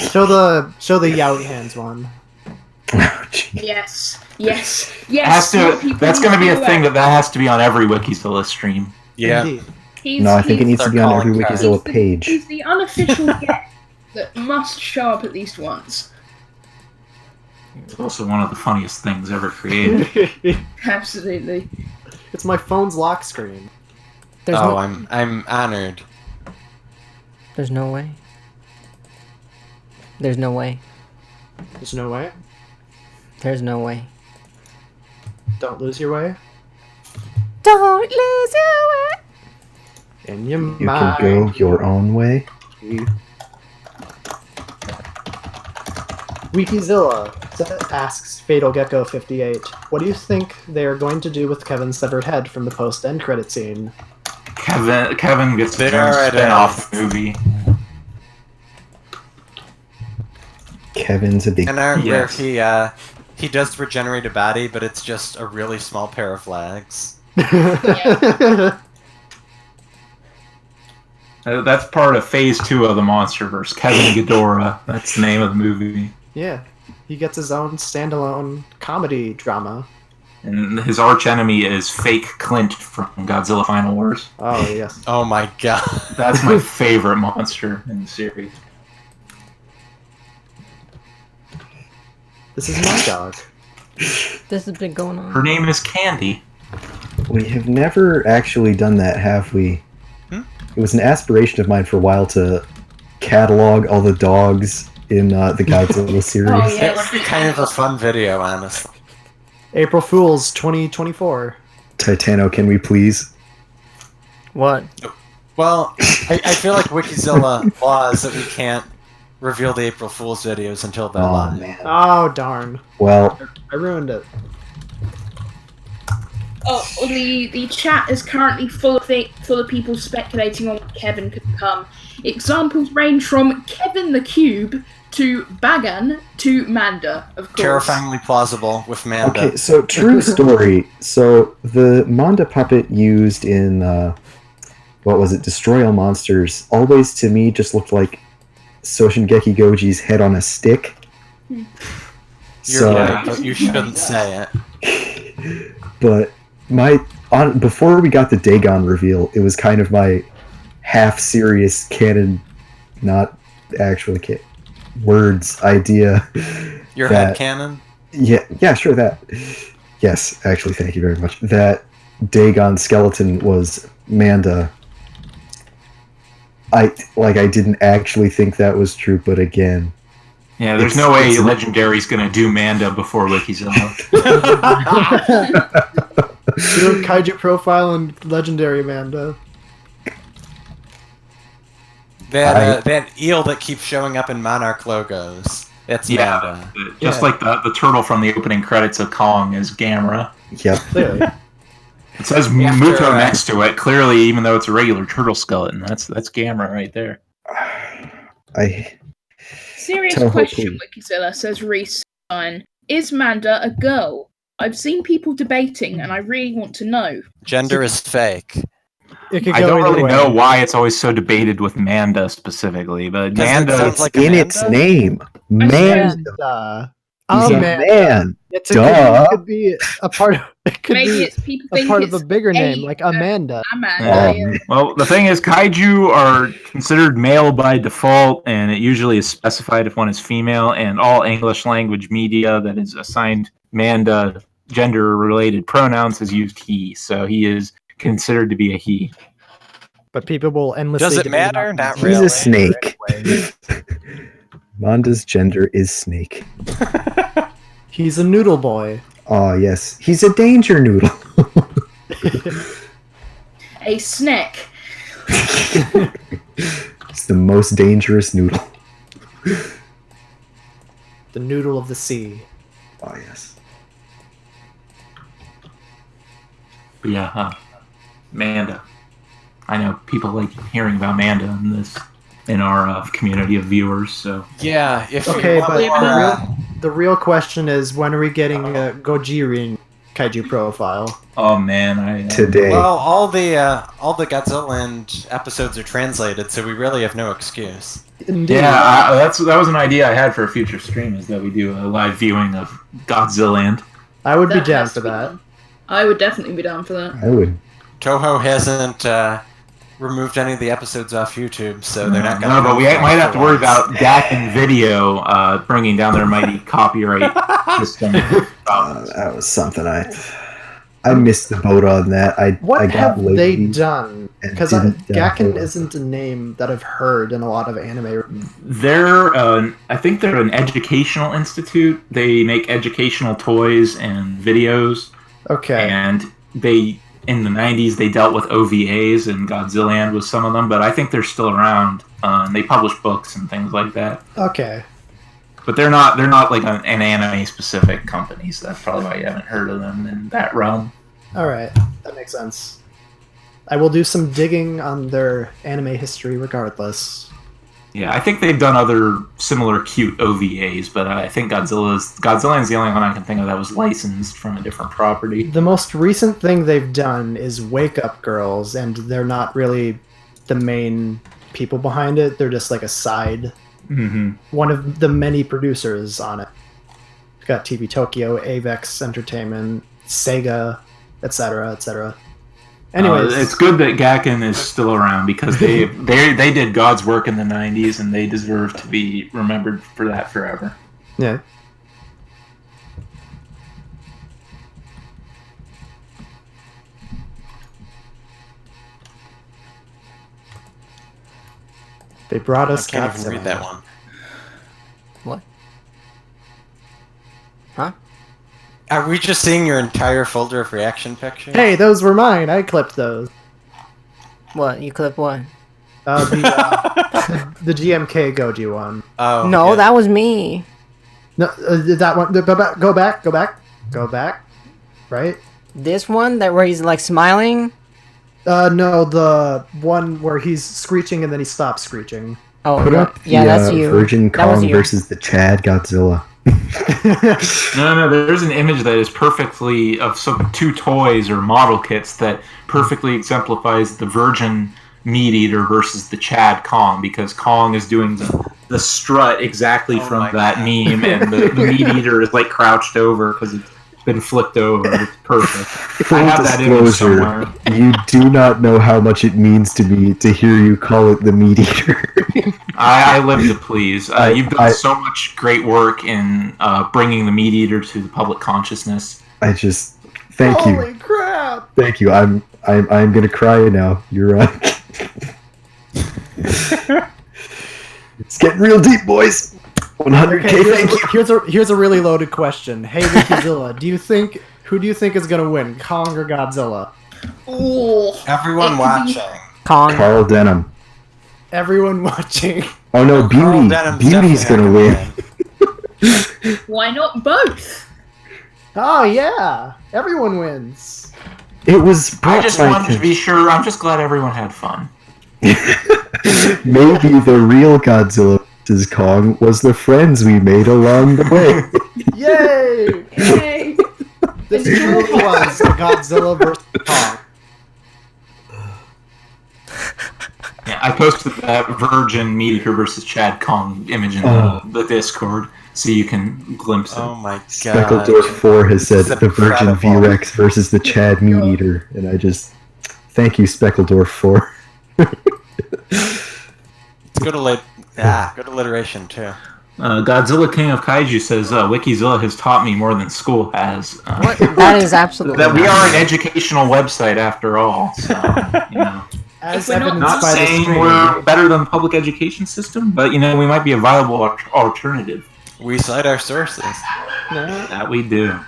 Show the Yowie hands one. oh, gee. Yes. It has to. That's going to be a thing that has to be on every Wikizilla stream. Yeah. Indeed. No, I think it needs They're to be on every calling cards. Wikizilla page. He's the unofficial guest that must show up at least once. It's also one of the funniest things ever created. Absolutely. It's my phone's lock screen. There's Oh, no, I'm honored. there's no way. There's no way. There's no way. There's no way. Don't lose your way. Don't lose your way. In your You mind. can go your own way. Wikizilla asks Fatal Gecko 58, what do you think they are going to do with Kevin's severed head from the post-end credit scene? Kevin gets There a it spin-off movie. Kevin's a big. And where Yes. he does regenerate a body, but it's just a really small pair of legs. That's part of Phase 2 of the MonsterVerse. Kevin Ghidorah. That's the name of the movie. Yeah, he gets his own standalone comedy drama. And his arch enemy is Fake Clint from Godzilla Final Wars. Oh, yes. Oh my God. That's my favorite monster in the series. This is my dog. This has been going on. Her name is Candy. We have never actually done that, have we? It was an aspiration of mine for a while to catalog all the dogs in the Godzilla series. Oh, yeah. It would be kind of a fun video, honestly. April Fools 2024. Titano, can we please? What? Well, I feel like Wikizilla laws that we can't reveal the April Fool's videos until they're Oh live. man. Oh, darn. Well, I ruined it. Oh, the chat is currently full of people speculating on what Kevin could become. Examples range from Kevin the Cube to Bagan to Manda, of course. Terrifyingly plausible with Manda. Okay, so true story. So the Manda puppet used in what was it, Destroy All Monsters, always to me just looked like Soshingeki Goji's head on a stick. You're right, but you shouldn't say it. But before we got the Dagon reveal, it was kind of my half serious canon, not actually words idea. Your head canon? Yeah, sure, that. Yes, actually, thank you very much. That Dagon skeleton was Manda. I didn't actually think that was true, but again. Yeah, there's no way Legendary's gonna do Manda before Wikizilla. Do a kaiju profile and Legendary Manda. That eel that keeps showing up in Monarch logos. It's Manda. Just like the turtle from the opening credits of Kong is Gamera. Yep. Clearly. It says Muto next to it, clearly, even though it's a regular turtle skeleton. That's Gamera right there. Serious Toho question, Co. Wikizilla, says Redesign. Is Manda a girl? I've seen people debating, and I really want to know. Gender is fake. It could I go don't either really way. know why it's always so debated with Manda specifically, but Manda. sounds like in Amanda? its name. Man. He's a man. It Duh. could be a part of. It could Maybe be it's people a think part it's of a bigger name, like Amanda. Amanda. Yeah. Well, the thing is, kaiju are considered male by default, and it usually is specified if one is female, and all English language media that is assigned Manda gender-related pronouns has used he, so he is considered to be a he. But people will endlessly. Does it debate matter? about Not these. He's really. a snake. Anyway. Manda's gender is snake. He's a noodle boy. Oh, yes. He's a danger noodle. A snack. It's the most dangerous noodle. The noodle of the sea. Oh, yes. But yeah, Manda. I know people like hearing about Manda in our community of viewers. So Yeah, if Okay, you but want the real question is, when are we getting a Gojira kaiju profile? oh man, Today. well, all the Godzilla and episodes are translated, so we really have no excuse. Indeed. Yeah, that was an idea I had for a future stream, is that we do a live viewing of Godzilla. I would be That down has for to be that. done. I would definitely be down for that. I would. Toho hasn't removed any of the episodes off YouTube, so they're not going to. No, but we might have to worry about Gakken Video bringing down their mighty copyright system. That was something I missed the boat on that. I What got have they lazy done? and Because didn't Gakken download it. isn't a name that I've heard in a lot of anime. They're, I think they're an educational institute. They make educational toys and videos. Okay. And in the 90s, they dealt with OVAs, and Godzilla was some of them, but I think they're still around. They publish books and things like that. Okay. But they're not like an anime-specific company, so that's probably why you haven't heard of them in that realm. All right. That makes sense. I will do some digging on their anime history regardless. Yeah, I think they've done other similar cute OVAs, but I think Godzilla's the only one I can think of that was licensed from a different property. The most recent thing they've done is Wake Up Girls, and they're not really the main people behind it. They're just like a side. Mm-hmm. One of the many producers on it. We've got TV Tokyo, Avex Entertainment, Sega, etc., etc. Anyways, it's good that Gakken is still around, because they did God's work in the 90s, and they deserve to be remembered for that forever. yeah. They brought I us can't even Godzilla. read that one. What? Huh? Are we just seeing your entire folder of reaction pictures? Hey, those were mine. I clipped those. What? You clip what? The GMK Goji one. Oh, No, yeah. that was me. No, that one. Go back. Right? This one that where he's like smiling. No, the one where he's screeching and then he stops screeching. Oh, Put up the that's you. Virgin That was Kong you. versus the Chad Godzilla. No, there's an image that is perfectly of some two toys or model kits that perfectly exemplifies the Virgin Meat Eater versus the Chad Kong, because Kong is doing the strut exactly from that meme, and the Meat Eater is like crouched over because it's been flipped over. It's perfect. Full I have that image somewhere. you do not know how much it means to me to hear you call it the Meat Eater. I live to please. You've done so much great work in bringing the Meat Eater to the public consciousness. Thank you. Holy crap! Thank you. I'm gonna cry now. You're right. It's getting real deep, boys. 100K. Okay, Thank you. here's a really loaded question. Hey, Wikizilla, who do you think is gonna win, Kong or Godzilla? Ooh. Everyone watching. Kong. Carl Denham. Everyone watching. Oh no, Carl Denham's Beauty's gonna definitely win. Why not both? Oh yeah, everyone wins. It was. I just wanted to be sure. I'm just glad everyone had fun. Maybe the real Godzilla vs. Kong was the friends we made along the way. Yay! Yay! This truly was a Godzilla versus Kong. Yeah, I posted that Virgin Meat Eater versus Chad Kong image in the Discord, so you can glimpse it. Oh my god. Speckledorf 4 has said This is the Virgin incredible. V-Rex versus the Chad Meat Eater, and I just thank you, Speckledorf 4. It's good alliteration too. Godzilla King of Kaiju says Wikizilla has taught me more than school has. That is absolutely. That we are an educational website after all. So, you know. As If we're not- evidenced Not by the saying screen. we're better than the public education system, but we might be a viable alternative. We cite our sources. That we do.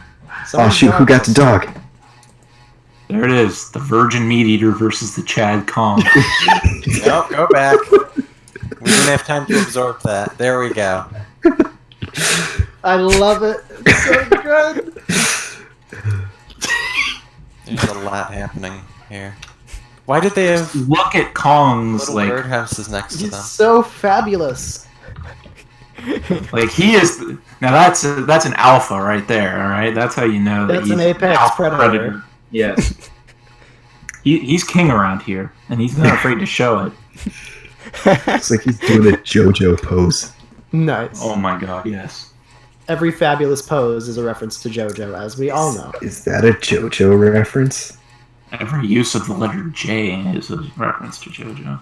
Oh shoot, who got the dog? There it is, the Virgin Meat Eater versus the Chad Kong. Nope, go back. We didn't have time to absorb that. There we go. I love it. It's so good. There's a lot happening here. Why did they have Look at Kong's little birdhouses next to He's them? so fabulous. like he is. Now that's an alpha right there. All right, that's how you know that That's he's an apex alpha predator. Yes. He's king around here, and he's not afraid to show it. Looks like he's doing a JoJo pose. Nice. Oh my god, yes. Every fabulous pose is a reference to JoJo, as we all know. Is that a JoJo reference? Every use of the letter J is a reference to JoJo.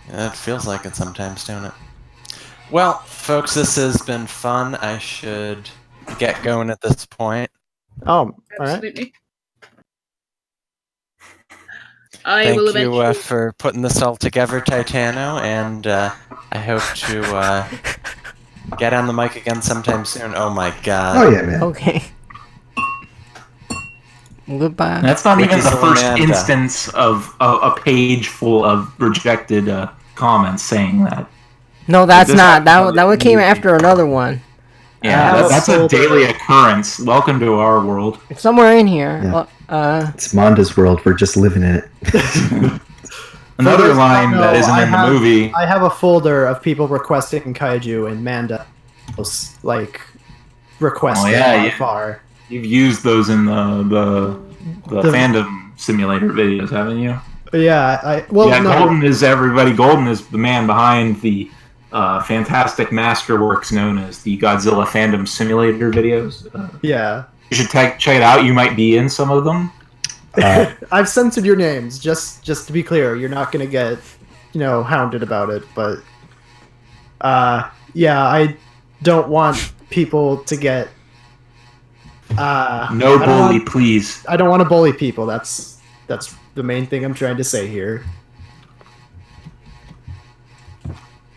Yeah, it feels like it sometimes, don't it? Well, folks, this has been fun. I should get going at this point. Oh, all right. Absolutely. I Thank will you eventually. for putting this all together, Titano, and I hope to get on the mic again sometime soon. Oh my god. Oh yeah, man. Okay. Goodbye. That's not even the Wikizilla first Manda. instance of a page full of rejected comments saying that. No, that's This not. happened That one came movie. after another one. Yeah, have that's a a folder. daily occurrence. Welcome to our world. It's somewhere in here. Yeah. Well, It's Manda's world. We're just living in it. Another those line who don't that know, isn't in the movie. I have a folder of people requesting kaiju and Manda, requested by yeah. far. You've used those in the fandom simulator videos, haven't you? Yeah, No. no, Golden is the man behind the fantastic masterworks known as the Godzilla fandom simulator videos. yeah. You should check it out. You might be in some of them. I've censored your names, just to be clear. You're not gonna get, hounded about it, but yeah, I don't want people to get No I don't bully, want- please. I don't want to bully people. That's the main thing I'm trying to say here.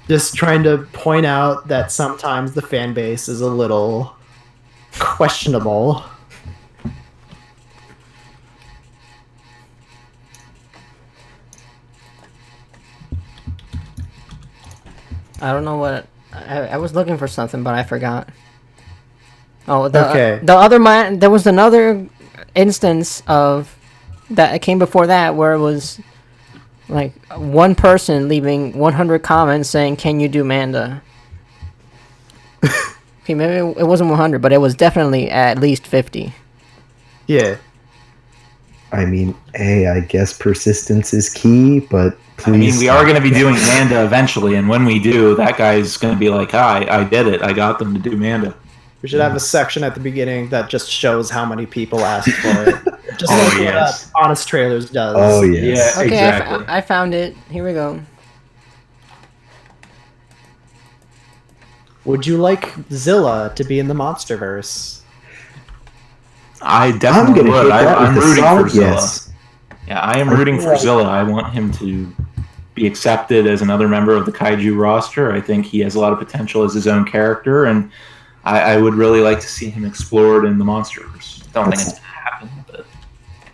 Just trying to point out that sometimes the fan base is a little questionable. I don't know what. I was looking for something, but I forgot. Oh, Okay. The other man. There was another instance of that came before that where it was Like, one person leaving 100 comments saying, "Can you do Manda?" Okay, maybe it wasn't 100, but it was definitely at least 50. Yeah. I mean, hey, I guess persistence is key, but please. I mean, we are going to be doing Manda eventually, and when we do, that guy's going to be like, "Hi, I did it. I got them to do Manda." We should have a section at the beginning that just shows how many people asked for it. Just Oh, like yes. what Honest Trailers does. Oh, yes. Yeah, Okay, exactly. I found it. Here we go. Would you like Zilla to be in the Monsterverse? I I'm definitely gonna would. hit that I'm with a rooting for solid Zilla. yes. Yeah, I am rooting for Zilla. I want him to be accepted as another member of the Kaiju roster. I think he has a lot of potential as his own character, and I would really like to see him explored in the Monsterverse. Don't think it's going to happen, but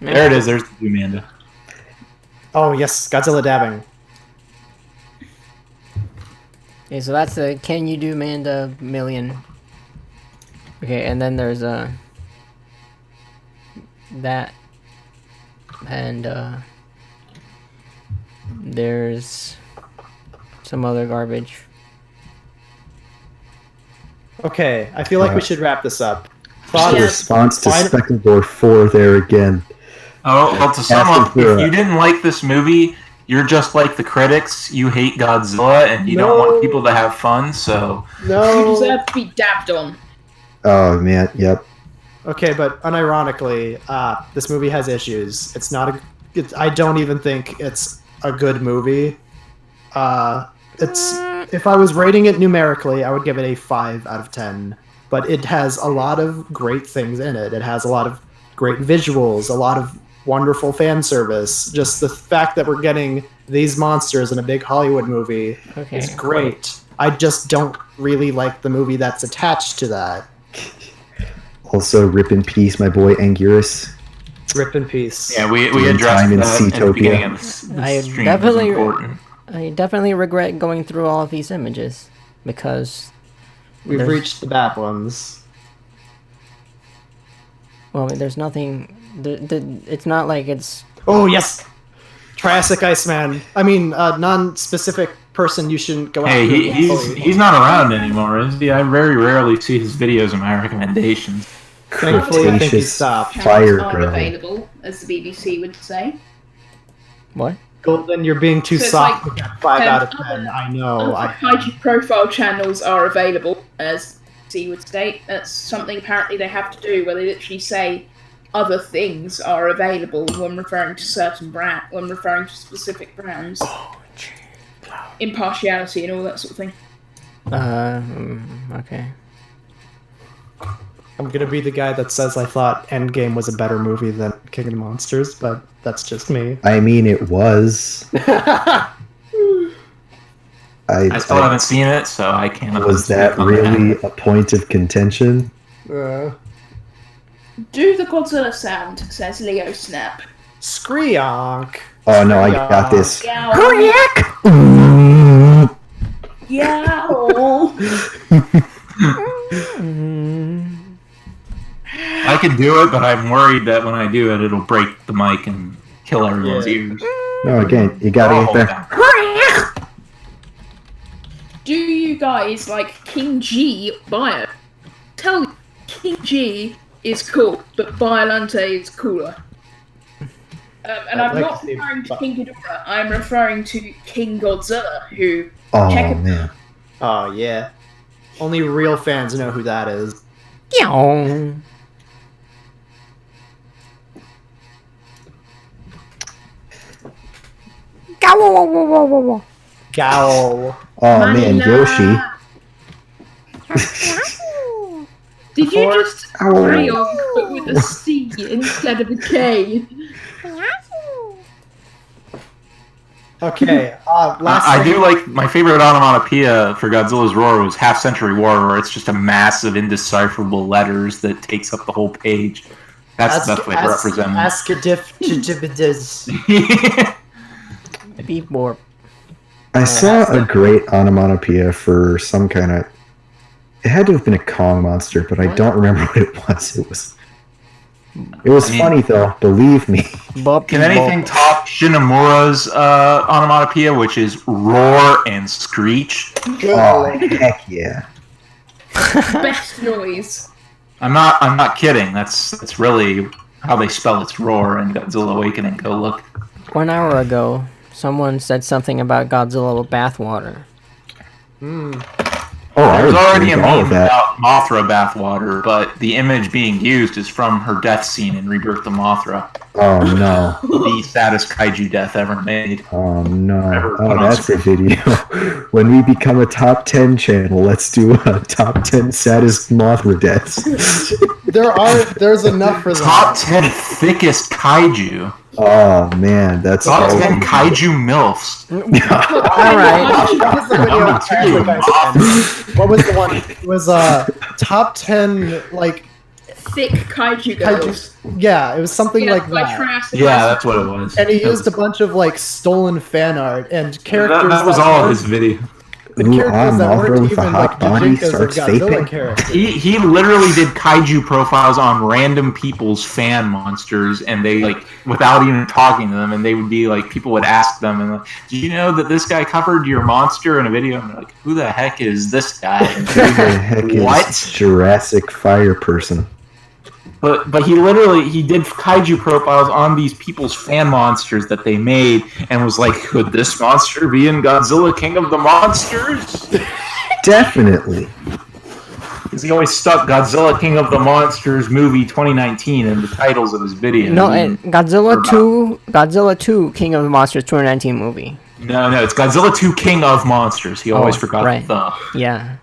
there it is. There's the Manda. Oh, yes, Godzilla dabbing. Okay, so that's the "Can you do Manda" million. Okay, and then there's that, and there's some other garbage. Okay, I feel like we should wrap this up. The response to Fine. Speckledor 4 there again. Oh, well, to sum up, After if you didn't like this movie, you're just like the critics. You hate Godzilla, and you don't want people to have fun, so... You No. deserve to be dabbed on. Oh, man, yep. Okay, but unironically, this movie has issues. It's not I don't even think it's a good movie. If I was rating it numerically, I would give it a 5 out of 10. But it has a lot of great things in it. It has a lot of great visuals, a lot of wonderful fan service. Just the fact that we're getting these monsters in a big Hollywood movie Okay. is great. I just don't really like the movie that's attached to that. Also, rip in peace, my boy Anguirus. Rip in peace. Yeah, we Doing addressed time in that at the Seatopia. beginning of this I stream. definitely- It's important. I definitely regret going through all of these images because, We've There's- reached the bad ones. well, there's nothing. It's not like it's. Oh, yes! Triassic Iceman. I mean, non-specific person you shouldn't go Hey, after. he's not around anymore, is he? I very rarely see his videos in my recommendations. Thankfully, I think he Cretaceous stopped. fire Channels are girl. available, as the BBC would say. What? Golden, you're being too So it's soft like, with that 5 out of 10. other- I know. Other kaiju profile channels are available, as BBC would state. That's something apparently they have to do, where they literally say other things are available when referring to when referring to specific brands. Impartiality and all that sort of thing. Okay. I'm gonna be the guy that says I thought Endgame was a better movie than King of the Monsters, but that's just me. I mean, it was. I still haven't seen it, so I can't. Was that speak on really a point of contention? Uh, Do the Godzilla sound, says Leo Snap. Screonk. Oh no, I got this. Yow. Yow. I can do it, but I'm worried that when I do it, it'll break the mic and kill everyone's Yeah. ears. No, again, you gotta I'll get hold there. that. Do you guys like King G bio? Tell you, King G is cool, but Biolante is cooler. And I'd I'm like not to see referring to Bi- King Ghidorah, I'm referring to King Godzilla, who... Oh Check it. man. Oh, yeah. Only real fans know who that is. Yow. Gowl. Oh man, Manila. Yoshi. Did you Before- just Ryong, but with a C instead of a K? Okay, last I thing- do like my favorite onomatopoeia for Godzilla's roar was Half Century War, where it's just a mass of indecipherable letters that takes up the whole page. That's the best way to represent it. Ask a diff. Beep warp. I saw a great onomatopoeia for some kind of. It had to have been a Kong monster, but I don't remember what it was. It was. It was funny though, believe me. Can anything top Shinamura's onomatopoeia, which is roar and screech? Oh heck yeah! Best noise. I'm not kidding. That's really how they spell it's roar in Godzilla Awakening. Go look. 1 hour ago, someone said something about Godzilla with bathwater. Oh, I There's was already a doing all meme of that. about Mothra bathwater, but the image being used is from her death scene in Rebirth of Mothra. Oh no! The saddest kaiju death ever made. Oh no! Ever put Oh, on that's a video. When we become a top 10 channel, let's do a top 10 saddest Mothra deaths. There's enough for that. Top 10 thickest kaiju. Oh man, that's Top so 10 kaiju milfs. All right. What was the one? It was top 10 like Thick kaiju girls. yeah, it was something like that. Yeah, that's what it was. And he used a bunch of like stolen fan art and characters. That was all of his video. The Ooh, characters that Mothra weren't with a even hot like body Jajinkas or starts Godzilla vaping? characters. He literally did kaiju profiles on random people's fan monsters, and they like without even talking to them, and they would be like people would ask them, and like, do you know that this guy covered your monster in a video? And they're like, who the heck is this guy? Who the heck is What? Jurassic Fire person? But he did kaiju profiles on these people's fan monsters that they made, and was like, could this monster be in Godzilla King of the Monsters? Definitely. Because he always stuck Godzilla King of the Monsters movie 2019 in the titles of his videos. No, Godzilla 2 King of the Monsters 2019 movie. No, it's Godzilla 2 King of Monsters. He always forgot right. the. Yeah.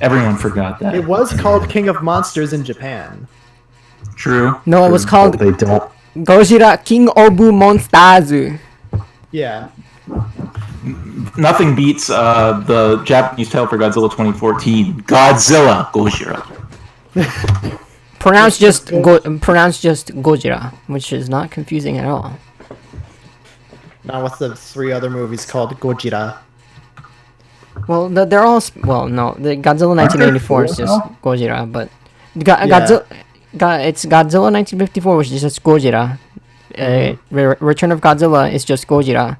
Everyone forgot that. It was called King of Monsters in Japan. True. No, it was called They don't. Godzilla King obu Monsters. Yeah. Nothing beats the Japanese title for Godzilla 2014, Godzilla Gojira. Pronounced just Gojira, which is not confusing at all. Not with the 3 other movies called Gojira. Well, they're all no, the Godzilla 1984 is just Gojira, but it's Godzilla 1954, which is just Gojira. Return of Godzilla is just Gojira.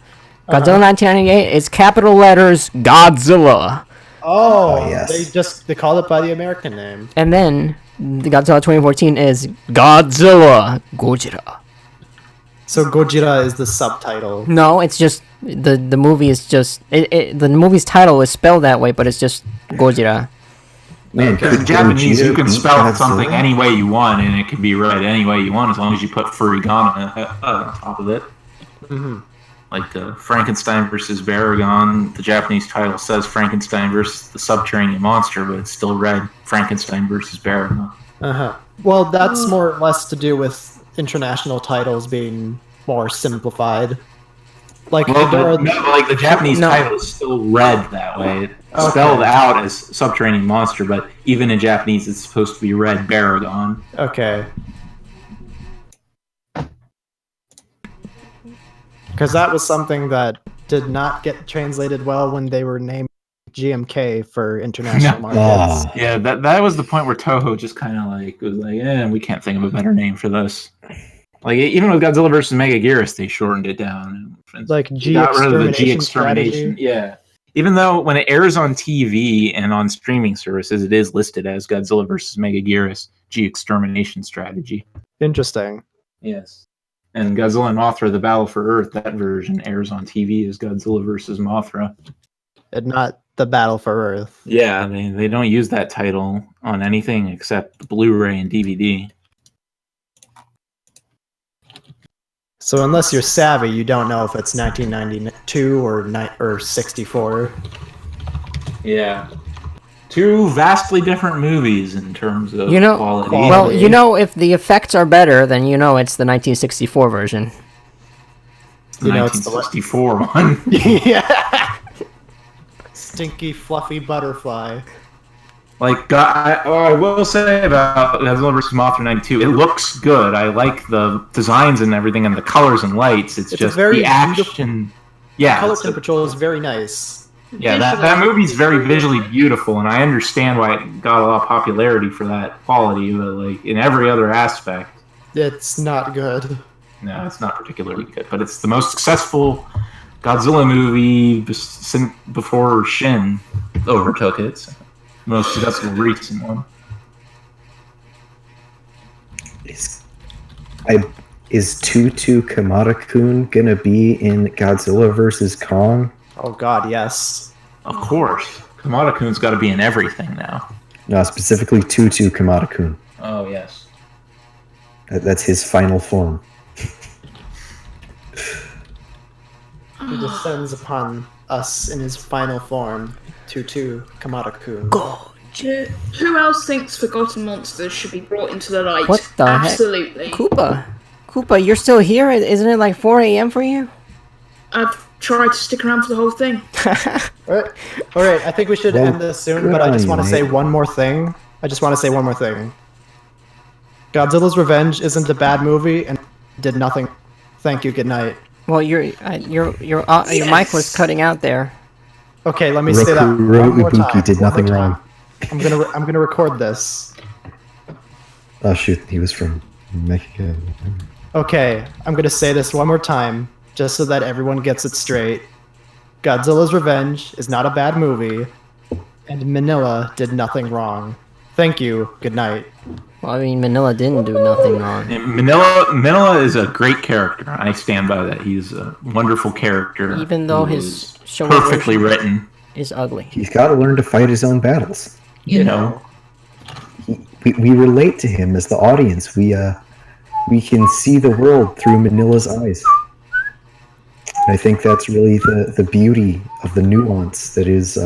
Godzilla 1998 is capital letters Godzilla. Oh, yes. they called it by the American name. And then the Godzilla 2014 is Godzilla Gojira. So Gojira is the subtitle. No, it's just the movie is just the movie's title is spelled that way, but it's just Gojira. Man, Because in Japanese, you can spell something any way you want, and it can be read any way you want, as long as you put furigana on top of it. Mm-hmm. Like Frankenstein versus Baragon, the Japanese title says Frankenstein versus the Subterranean Monster, but it's still read Frankenstein versus Baragon. Uh-huh. Well, that's more or less to do with international titles being more simplified. Like the Japanese title is still read that way. It's spelled out as Subterranean Monster, but even in Japanese, it's supposed to be read Baragon. Okay. Because that was something that did not get translated well when they were named GMK for international markets. Yeah, that was the point where Toho just kind of like was like, we can't think of a better name for this. Like even with Godzilla vs. Megaguirus, they shortened it down. Like got rid of the G extermination. extermination. Yeah. Even though when it airs on TV and on streaming services, it is listed as Godzilla vs. Megaguirus G extermination strategy. Interesting. Yes. And Godzilla and Mothra, The Battle for Earth, that version airs on TV as Godzilla vs. Mothra. And not The Battle for Earth. Yeah, they don't use that title on anything except Blu-ray and DVD. So unless you're savvy, you don't know if it's 1992 or 64. Yeah. Two vastly different movies in terms of quality. Well, if the effects are better, then it's the 1964 version. The 1964 one. Yeah. Stinky, fluffy butterfly. Like, I will say about Godzilla vs. Mothra 92, it looks good. I like the designs and everything and the colors and lights. It's just very the action. Yeah. The color control is very nice. Yeah, that movie's very visually beautiful, and I understand why it got a lot of popularity for that quality, but like in every other aspect, It's not good. No, it's not particularly good, but it's the most successful Godzilla movie before Shin overtook it. So most successful recent one. Is Tutu Kamada-kun gonna be in Godzilla vs. Kong? Oh God, yes. Of course. Kamada-kun's got to be in everything now. No, specifically Tutu Kamada-kun. Oh, yes. That's his final form. He descends upon us in his final form. Tutu Kamada-kun. Who else thinks Forgotten Monsters should be brought into the light? What the heck? Absolutely. Koopa, you're still here? Isn't it like 4 a.m. for you? I've tried to stick around for the whole thing. Alright, I think we should end this soon, but I just want to say one more thing. Godzilla's Revenge isn't a bad movie and did nothing. Thank you, good night. Well, your mic was cutting out there. Okay, let me say that one more Ibuki time. did nothing wrong. I'm gonna record this. Oh shoot, he was from Mexico. Okay, I'm gonna say this one more time, just so that everyone gets it straight. Godzilla's Revenge is not a bad movie, and Manila did nothing wrong. Thank you, good night. Well, I mean, Manila didn't do nothing wrong. Manila is a great character. I stand by that. He's a wonderful character. Even though his show perfectly written is ugly. He's got to learn to fight his own battles. You know. We relate to him as the audience. We can see the world through Manila's eyes. And I think that's really the beauty of the nuance that is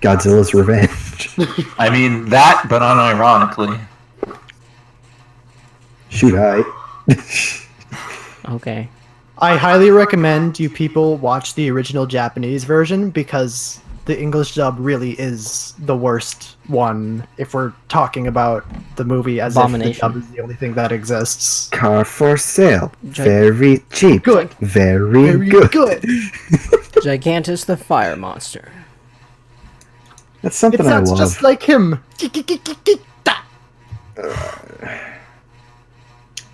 Godzilla's Revenge. I mean, that, but unironically. Shoot, Okay. I highly recommend you people watch the original Japanese version because the English dub really is the worst one if we're talking about the movie as if the dub is the only thing that exists. Car for sale. Very cheap. Good. Very good. Gigantus the Fire Monster. That's something I love. It sounds just like him.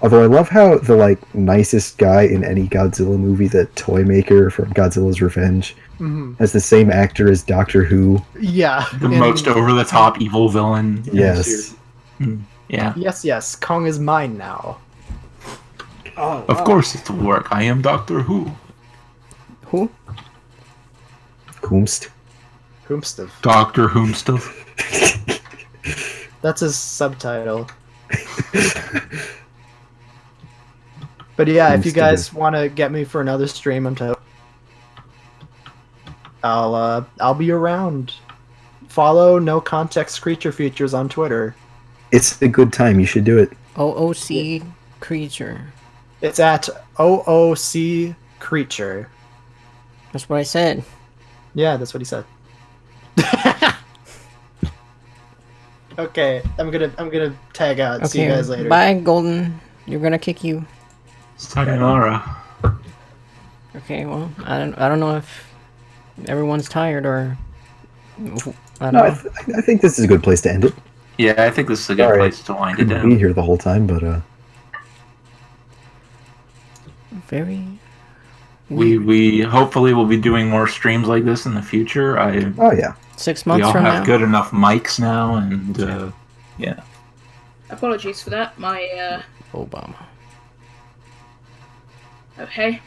Although I love how the nicest guy in any Godzilla movie, the toy maker from Godzilla's Revenge, has the same actor as Doctor Who. Yeah. The most over-the-top evil villain. Yes. Yeah. Yes. Kong is mine now. Of course it will work. I am Doctor Who. Who? Whomst. Whomstuff. Dr. Whomstuff. That's his subtitle. But yeah, if you guys want to get me for another stream, I'll be around. Follow No Context Creature Features on Twitter. It's a good time. You should do it. OOC Creature. It's at OOC Creature. That's what I said. Yeah, that's what he said. Okay, I'm gonna tag out. Okay, see you guys later. Bye, Golden. You're gonna kick you. Sayonara. Okay, well, I don't know if everyone's tired or I don't No, know. I think this is a good place to end it. Yeah, I think this is a good place to wind it Couldn't be down. here the whole time, but Very. We hopefully will be doing more streams like this in the future. oh yeah. 6 We months all from have now. good enough mics now, and yeah. Apologies for that. My Obama. okay.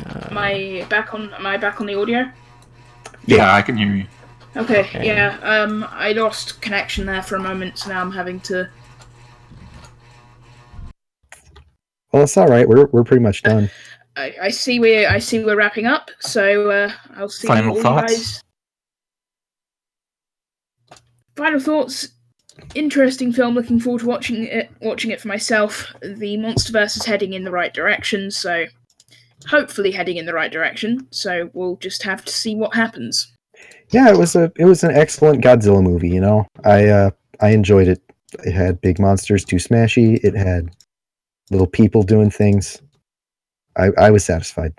Am I back on the audio? Yeah, I can hear you. Okay, yeah. I lost connection there for a moment, so now I'm having to. Well, it's all right. We're pretty much done. I see we're wrapping up, so I'll see Final all thoughts? you guys. Final thoughts. Interesting film. Looking forward to watching it for myself. The MonsterVerse is heading in the right direction, so hopefully heading in the right direction. So we'll just have to see what happens. Yeah, it was an excellent Godzilla movie. You know, I enjoyed it. It had big monsters, too smashy. It had little people doing things. I was satisfied.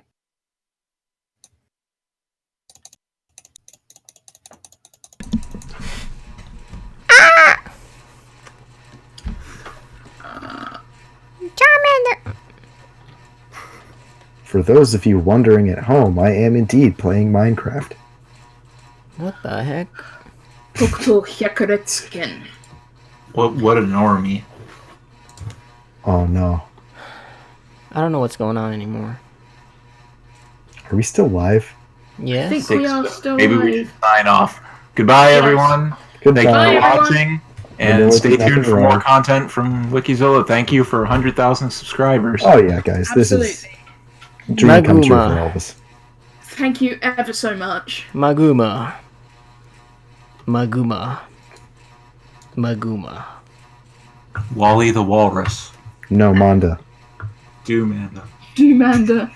for those of you wondering at home, I am indeed playing Minecraft. What the heck? Dr. Hyakuretskin. What a normie. Oh no. I don't know what's going on anymore. Are we still live? Yes. I think we are still Maybe we live. should sign off. Goodbye, Yes. everyone. Goodbye. Thank you for everyone. watching. I know And it's stay nothing tuned for wrong. more content from Wikizilla. Thank you for 100,000 subscribers. Oh yeah, guys, this is Absolutely. a dream come true Maguma. for all of us. Thank you ever so much. Maguma. Maguma. Maguma. Wally the Walrus. No, Manda. Do Manda. Do Manda.